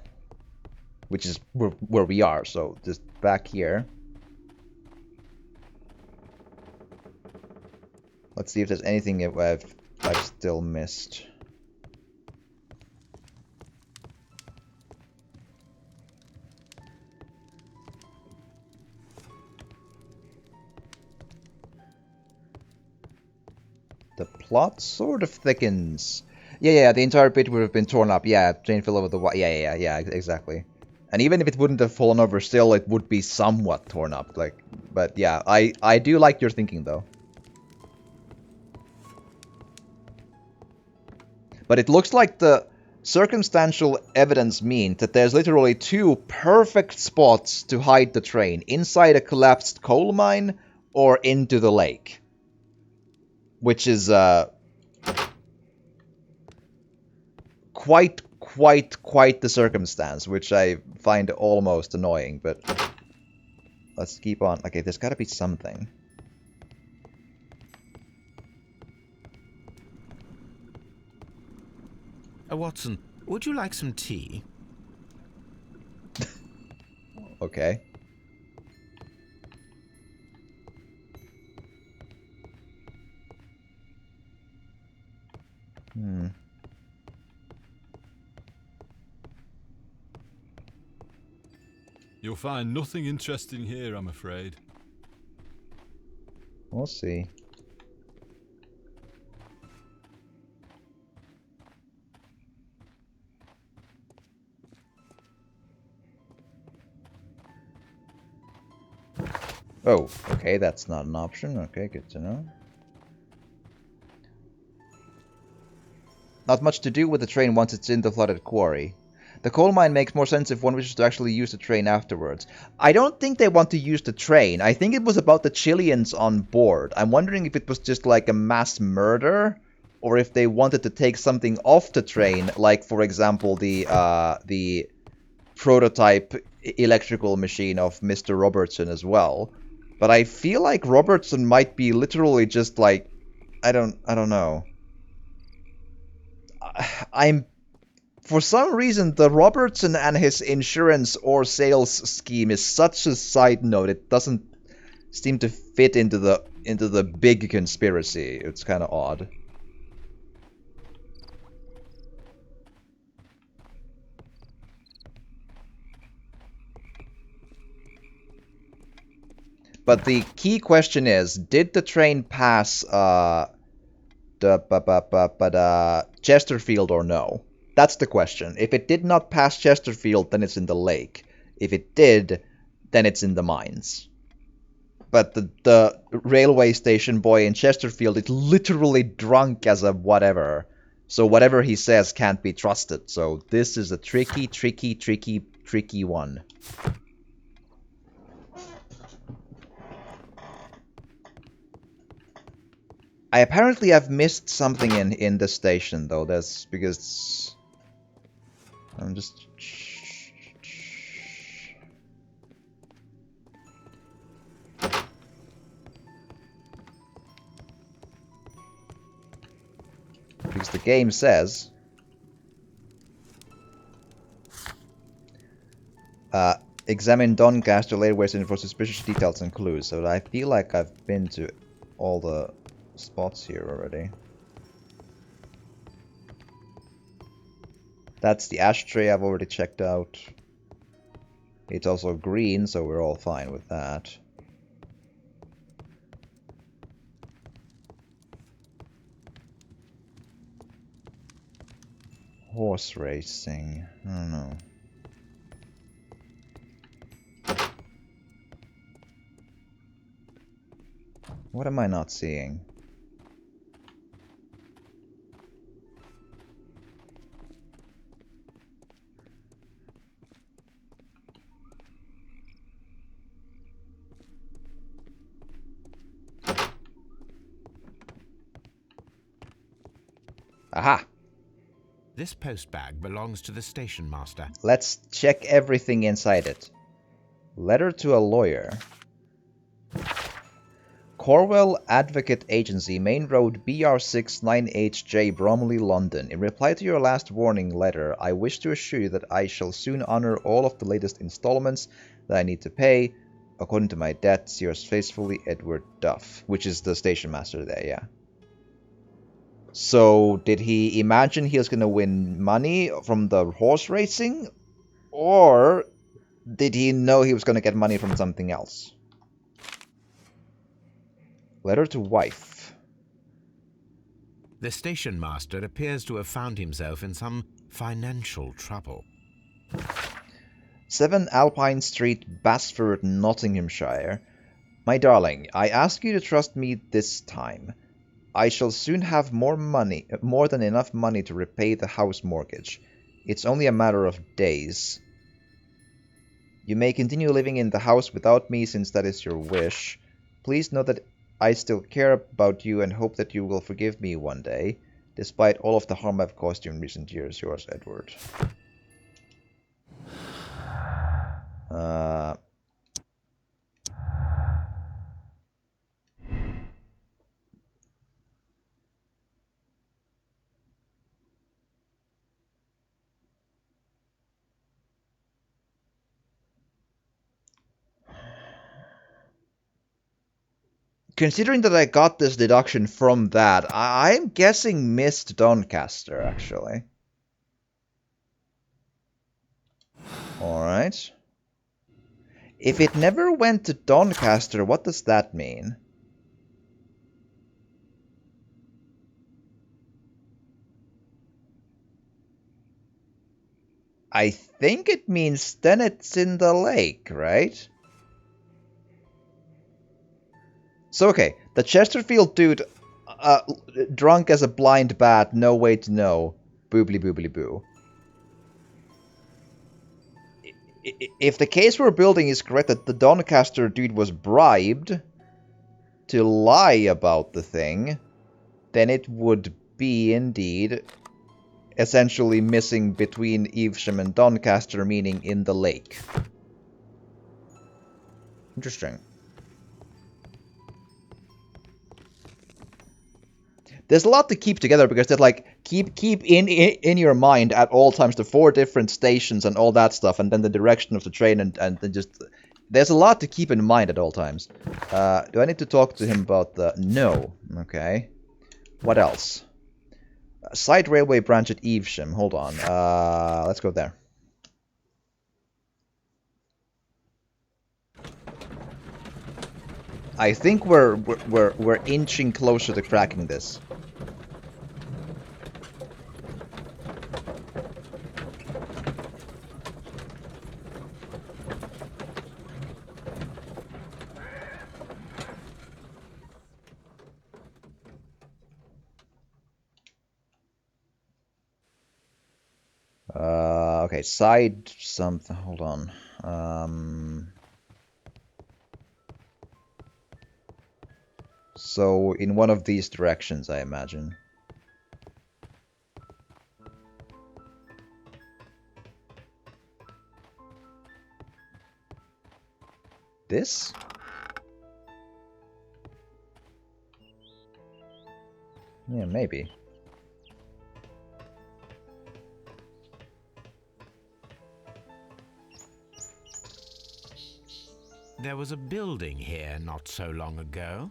Which is where we are, so just back here. Let's see if there's anything I've still missed. The plot sort of thickens. Yeah, the entire bit would have been torn up. Yeah, train fell over the wall. Yeah, exactly. And even if it wouldn't have fallen over, still it would be somewhat torn up. Like, but yeah, I do like your thinking though. But it looks like the circumstantial evidence means that there's literally 2 perfect spots to hide the train: inside a collapsed coal mine or into the lake. Which is quite the circumstance, which I find almost annoying, but let's keep on. Okay, there's gotta be something. Watson, would you like some tea? Okay. You'll find nothing interesting here, I'm afraid. We'll see. Oh, okay, that's not an option. Okay, good to know. Not much to do with the train once it's in the flooded quarry. The coal mine makes more sense if one wishes to actually use the train afterwards. I don't think they want to use the train. I think it was about the Chileans on board. I'm wondering if it was just like a mass murder, or if they wanted to take something off the train, like, for example, the prototype electrical machine of Mr. Robertson as well. But I feel like Robertson might be literally just like, I don't know. For some reason, the Robertson and his insurance or sales scheme is such a side note. It doesn't seem to fit into the big conspiracy. It's kind of odd. But the key question is, did the train pass Chesterfield or no? That's the question. If it did not pass Chesterfield, then it's in the lake. If it did, then it's in the mines. But the railway station boy in Chesterfield is literally drunk as a whatever. So whatever he says can't be trusted. So this is a tricky one. I apparently have missed something in the station, though. That's because I'm just... Because the game says... examine Doncaster later for suspicious details and clues. So I feel like I've been to all the spots here already. That's the ashtray I've already checked out. It's also green, so we're all fine with that. Horse racing. I don't know. What am I not seeing? Aha! This post bag belongs to the station master. Let's check everything inside it. Letter to a lawyer. Corwell Advocate Agency, Main Road, BR6 9HJ, Bromley, London. In reply to your last warning letter, I wish to assure you that I shall soon honor all of the latest installments that I need to pay, according to my debts. Yours faithfully, Edward Duff. Which is the station master there, yeah. So, did he imagine he was going to win money from the horse racing? Or did he know he was going to get money from something else? Letter to wife. The station master appears to have found himself in some financial trouble. 7 Alpine Street, Basford, Nottinghamshire. My darling, I ask you to trust me this time. I shall soon have more than enough money to repay the house mortgage. It's only a matter of days. You may continue living in the house without me since that is your wish. Please know that I still care about you and hope that you will forgive me one day, despite all of the harm I've caused you in recent years. Yours, Edward. Considering that I got this deduction from that, I'm guessing missed Doncaster, actually. Alright. If it never went to Doncaster, what does that mean? I think it means then it's in the lake, right? So, okay, the Chesterfield dude, drunk as a blind bat, no way to know. Boobly boobly boo. If the case we're building is correct that the Doncaster dude was bribed to lie about the thing, then it would be indeed essentially missing between Evesham and Doncaster, meaning in the lake. Interesting. There's a lot to keep together because there's like keep in your mind at all times the 4 different stations and all that stuff, and then the direction of the train and then just there's a lot to keep in mind at all times. Do I need to talk to him about the no? Okay. What else? Side railway branch at Evesham. Hold on. Let's go there. I think we're inching closer to cracking this. Okay, side something. Hold on. So in one of these directions, I imagine. This? Yeah, maybe. There was a building here not so long ago.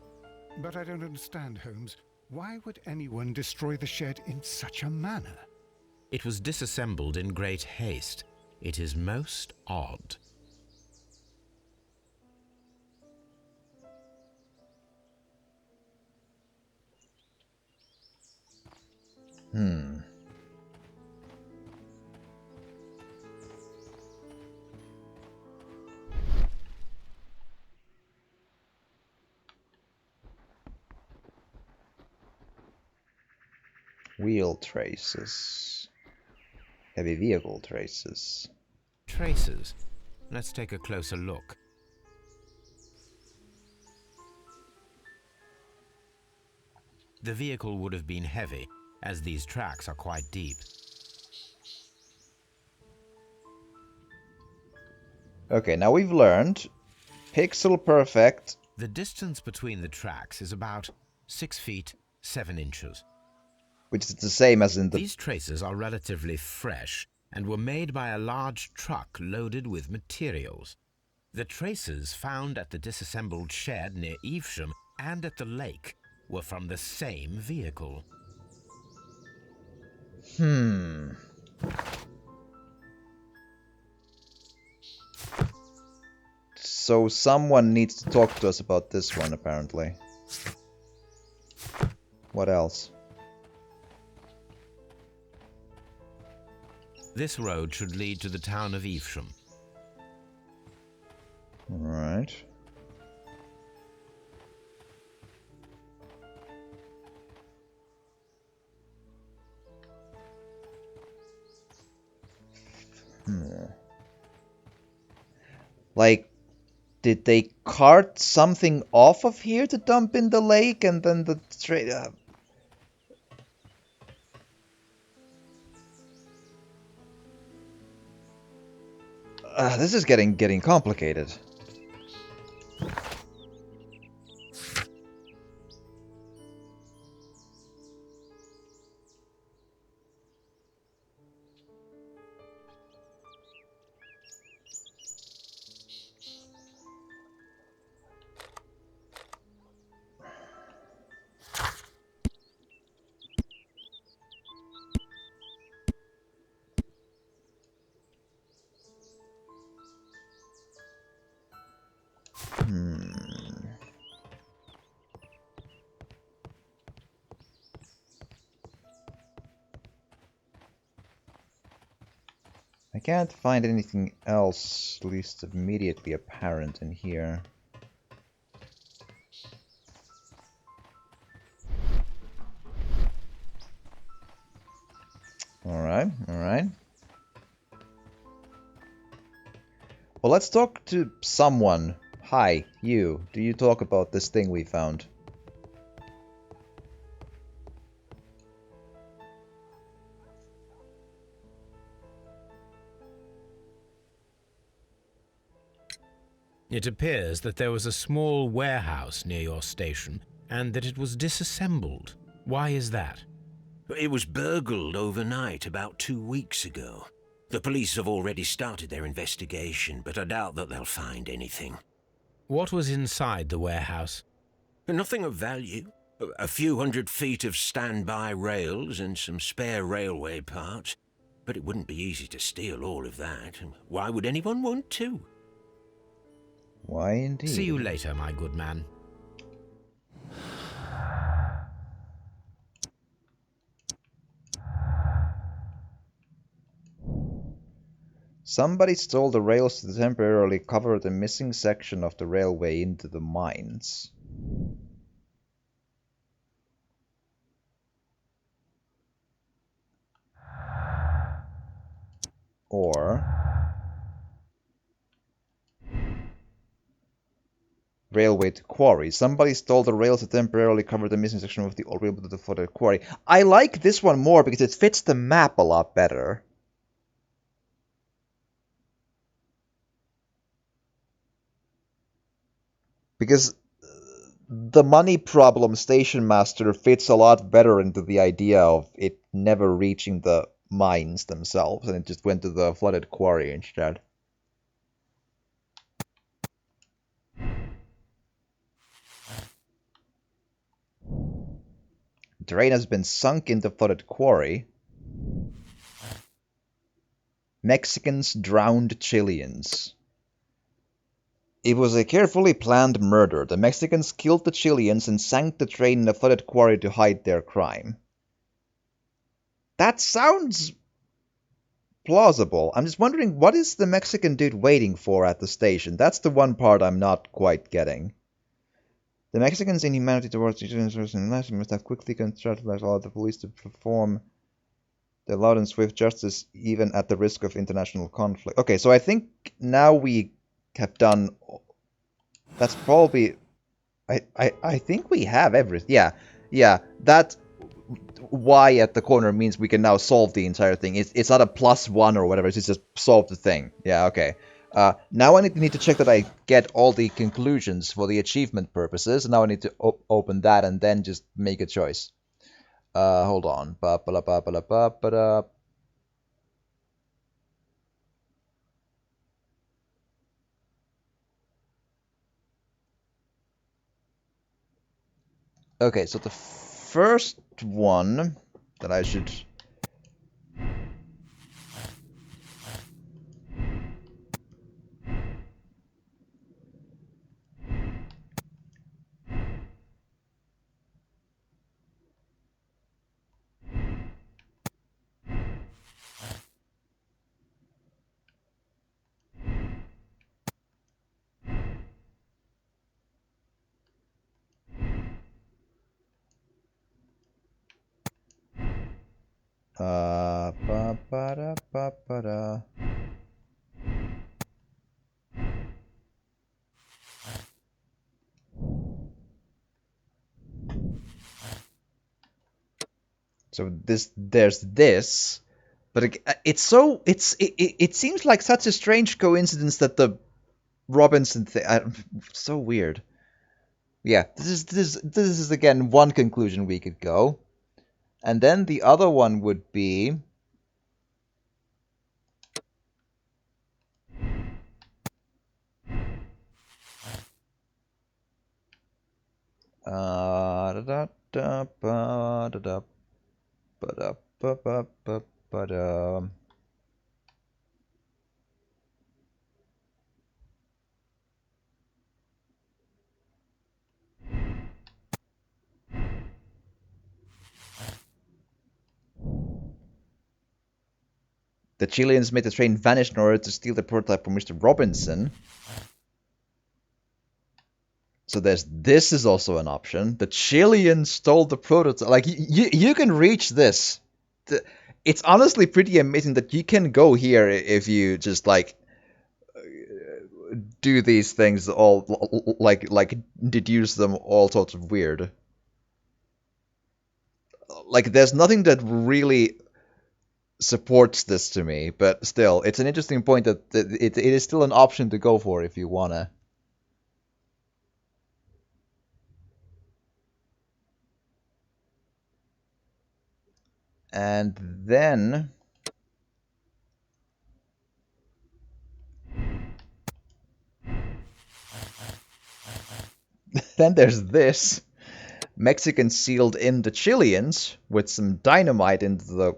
But I don't understand, Holmes. Why would anyone destroy the shed in such a manner? It was disassembled in great haste. It is most odd. Wheel traces. Heavy vehicle traces. Traces. Let's take a closer look. The vehicle would have been heavy, as these tracks are quite deep. Okay, now we've learned pixel perfect. The distance between the tracks is about 6 feet 7 inches. Which is the same as in the... These traces are relatively fresh and were made by a large truck loaded with materials. The traces found at the disassembled shed near Evesham and at the lake were from the same vehicle. So someone needs to talk to us about this one, apparently. What else? This road should lead to the town of Evesham. Right. Like, did they cart something off of here to dump in the lake and then the train... this is getting complicated. I can't find anything else, at least immediately apparent in here. Alright, alright. Well, let's talk to someone. Hi, you. Do you talk about this thing we found? It appears that there was a small warehouse near your station, and that it was disassembled. Why is that? It was burgled overnight about 2 weeks ago. The police have already started their investigation, but I doubt that they'll find anything. What was inside the warehouse? Nothing of value. A few 100 feet of standby rails and some spare railway parts. But it wouldn't be easy to steal all of that. Why would anyone want to? Why indeed? See you later, my good man. Somebody stole the rails to temporarily cover the missing section of the railway into the mines. Or railway to quarry. Somebody stole the rails to temporarily cover the missing section of the old railway for the quarry. I like this one more because it fits the map a lot better. Because the money problem Station Master fits a lot better into the idea of it never reaching the mines themselves, and it just went to the flooded quarry instead. Drain has been sunk in the flooded quarry. Mexicans drowned Chileans. It was a carefully planned murder. The Mexicans killed the Chileans and sank the train in a flooded quarry to hide their crime. That sounds plausible. I'm just wondering, what is the Mexican dude waiting for at the station? That's the one part I'm not quite getting. The Mexicans' inhumanity towards Chileans must have quickly constructed all the police to perform the loud and swift justice, even at the risk of international conflict. Okay, so I think now we have done... That's probably... I think we have everything. Yeah, that Y at the corner means we can now solve the entire thing. It's not a +1 or whatever, it's just solve the thing. Yeah, okay. Now I need to check that I get all the conclusions for the achievement purposes. Now I need to open that and then just make a choice. Hold on. Okay, so the first one that I should... Ba ba da ba ba da. So there's this, but it seems like such a strange coincidence that the Robinson thing, so weird. Yeah, this is again one conclusion we could go, and then the other one would be. Da da da ba da da ba da ba ba ba ba da. The Chileans made the train vanish in order to steal the prototype from Mr. Robinson. So this is also an option. The Chileans stole the prototype. Like, you can reach this. It's honestly pretty amazing that you can go here if you just, like, do these things all, like deduce them all sorts of weird. Like, there's nothing that really supports this to me, but still, it's an interesting point that it is still an option to go for if you wanna. And then there's this. Mexicans sealed in the Chileans with some dynamite into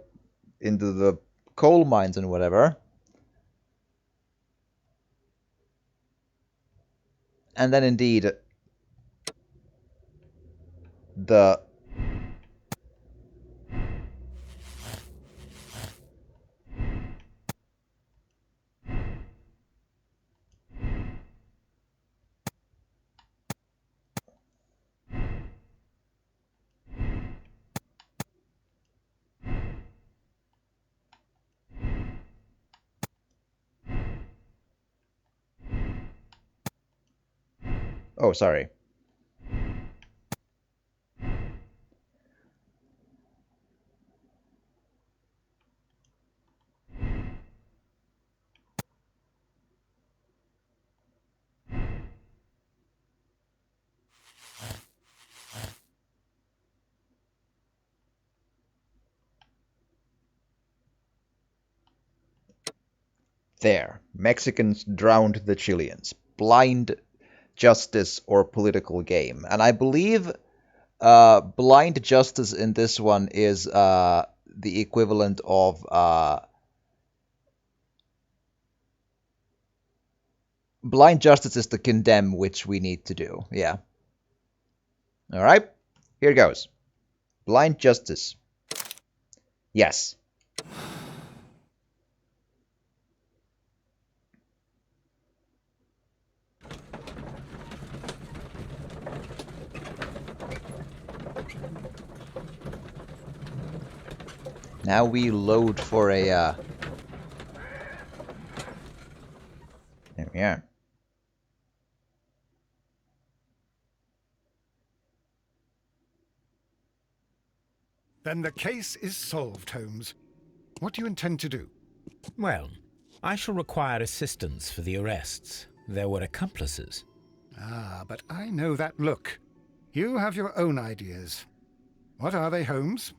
the coal mines and whatever. And then indeed the oh, sorry. There. Mexicans drowned the Chileans. Blind justice or political game. And I believe blind justice in this one is the equivalent of blind justice is the condemn, which we need to do. Yeah. All right. Here goes. Blind justice. Yes. Now we load for a, there we are. Then the case is solved, Holmes. What do you intend to do? Well, I shall require assistance for the arrests. There were accomplices. Ah, but I know that look. You have your own ideas. What are they, Holmes?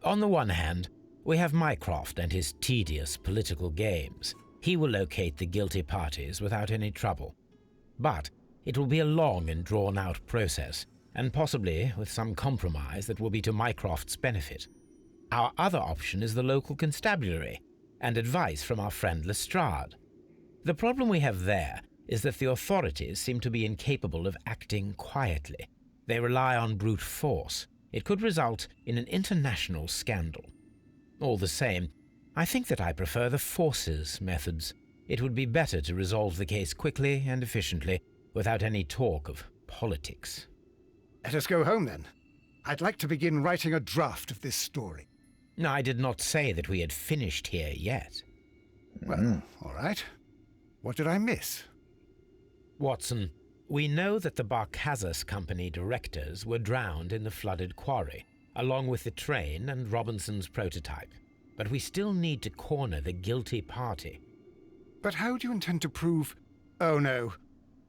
On the one hand, we have Mycroft and his tedious political games. He will locate the guilty parties without any trouble. But it will be a long and drawn-out process, and possibly with some compromise that will be to Mycroft's benefit. Our other option is the local constabulary, and advice from our friend Lestrade. The problem we have there is that the authorities seem to be incapable of acting quietly. They rely on brute force. It could result in an international scandal. All the same, I think that I prefer the forces methods. It would be better to resolve the case quickly and efficiently, without any talk of politics. Let us go home, then. I'd like to begin writing a draft of this story. I did not say that we had finished here yet. Well, all right. What did I miss? Watson, we know that the Barkazas Company directors were drowned in the flooded quarry, along with the train and Robinson's prototype. But we still need to corner the guilty party. But how do you intend to prove... Oh, no.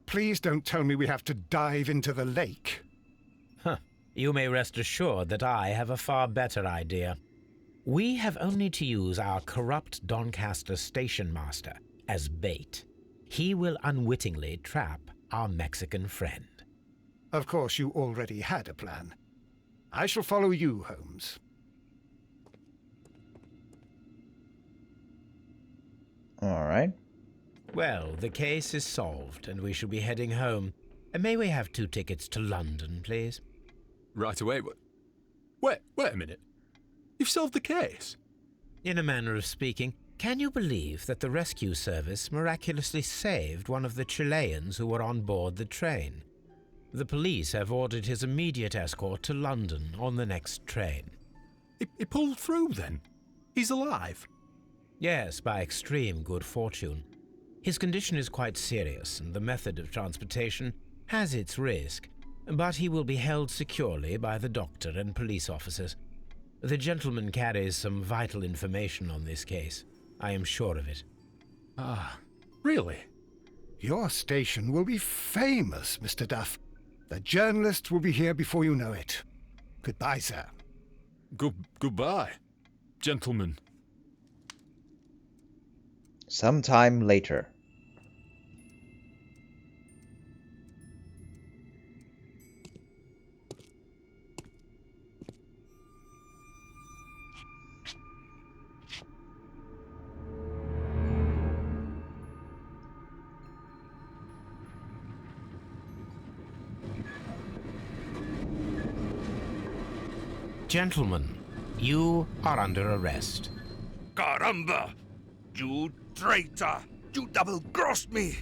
Please don't tell me we have to dive into the lake. You may rest assured that I have a far better idea. We have only to use our corrupt Doncaster station master as bait. He will unwittingly trap our Mexican friend. Of course, you already had a plan. I shall follow you, Holmes. All right. Well, the case is solved, and we shall be heading home. May we have 2 tickets to London, please? Right away. Wait a minute. You've solved the case? In a manner of speaking, can you believe that the rescue service miraculously saved one of the Chileans who were on board the train? The police have ordered his immediate escort to London on the next train. He pulled through, then? He's alive? Yes, by extreme good fortune. His condition is quite serious, and the method of transportation has its risk, but he will be held securely by the doctor and police officers. The gentleman carries some vital information on this case. I am sure of it. Ah, really? Your station will be famous, Mr. Duff. The journalists will be here before you know it. Goodbye, sir. Goodbye, gentlemen. Sometime later. Gentlemen, you are under arrest. Caramba! You traitor! You double-crossed me!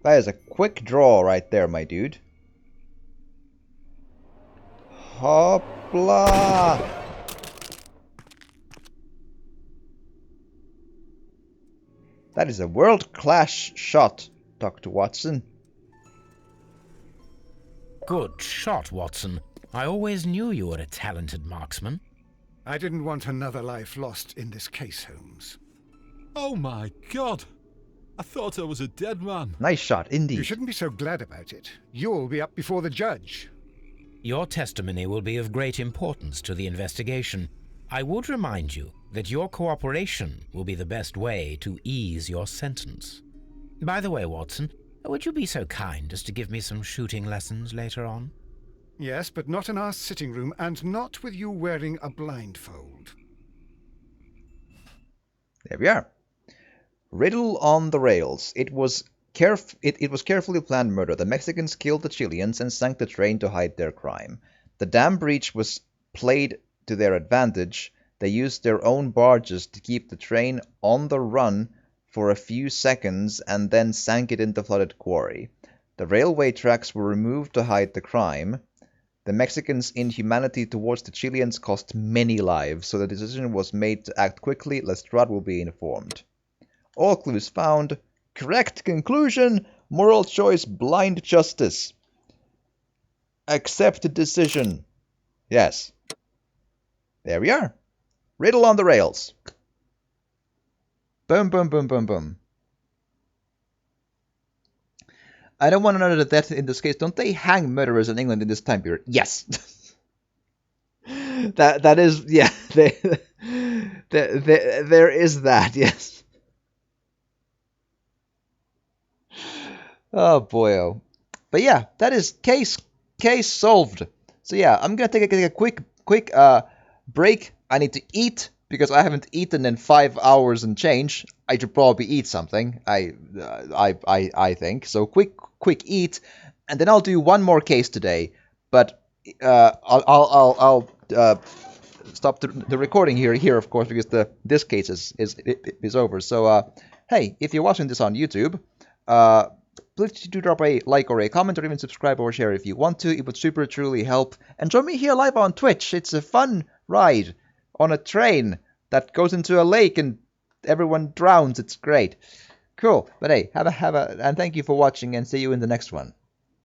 That is a quick draw right there, my dude. Hopla! That is a world-class shot, Dr. Watson. Good shot, Watson. I always knew you were a talented marksman. I didn't want another life lost in this case, Holmes. Oh my God! I thought I was a dead man. Nice shot, indeed. You shouldn't be so glad about it. You'll be up before the judge. Your testimony will be of great importance to the investigation. I would remind you that your cooperation will be the best way to ease your sentence. By the way, Watson, would you be so kind as to give me some shooting lessons later on? Yes, but not in our sitting room, and not with you wearing a blindfold. There we are. Riddle on the rails. It was carefully planned murder. The Mexicans killed the Chileans and sank the train to hide their crime. The dam breach was played to their advantage. They used their own barges to keep the train on the run for a few seconds and then sank it in the flooded quarry. The railway tracks were removed to hide the crime. The Mexicans' inhumanity towards the Chileans cost many lives, so the decision was made to act quickly. Lestrade will be informed. All clues found. Correct conclusion. Moral choice. Blind justice. Accept decision. Yes. There we are. Riddle on the rails. Boom, boom, boom, boom, boom. I don't want to know the death in this case. Don't they hang murderers in England in this time period? Yes. that is, yeah. There is that, yes. Oh boy, oh. But yeah, that is case solved. So yeah, I'm gonna take a quick break. I need to eat because I haven't eaten in 5 hours and change. I should probably eat something. I think so. Quick eat, and then I'll do one more case today. But I'll stop the recording here of course, because this case is over. So hey, if you're watching this on YouTube, please do drop a like or a comment or even subscribe or share if you want to. It would super truly help. And join me here live on Twitch. It's a fun ride on a train that goes into a lake and everyone drowns. It's great. Cool. But hey, and thank you for watching and see you in the next one.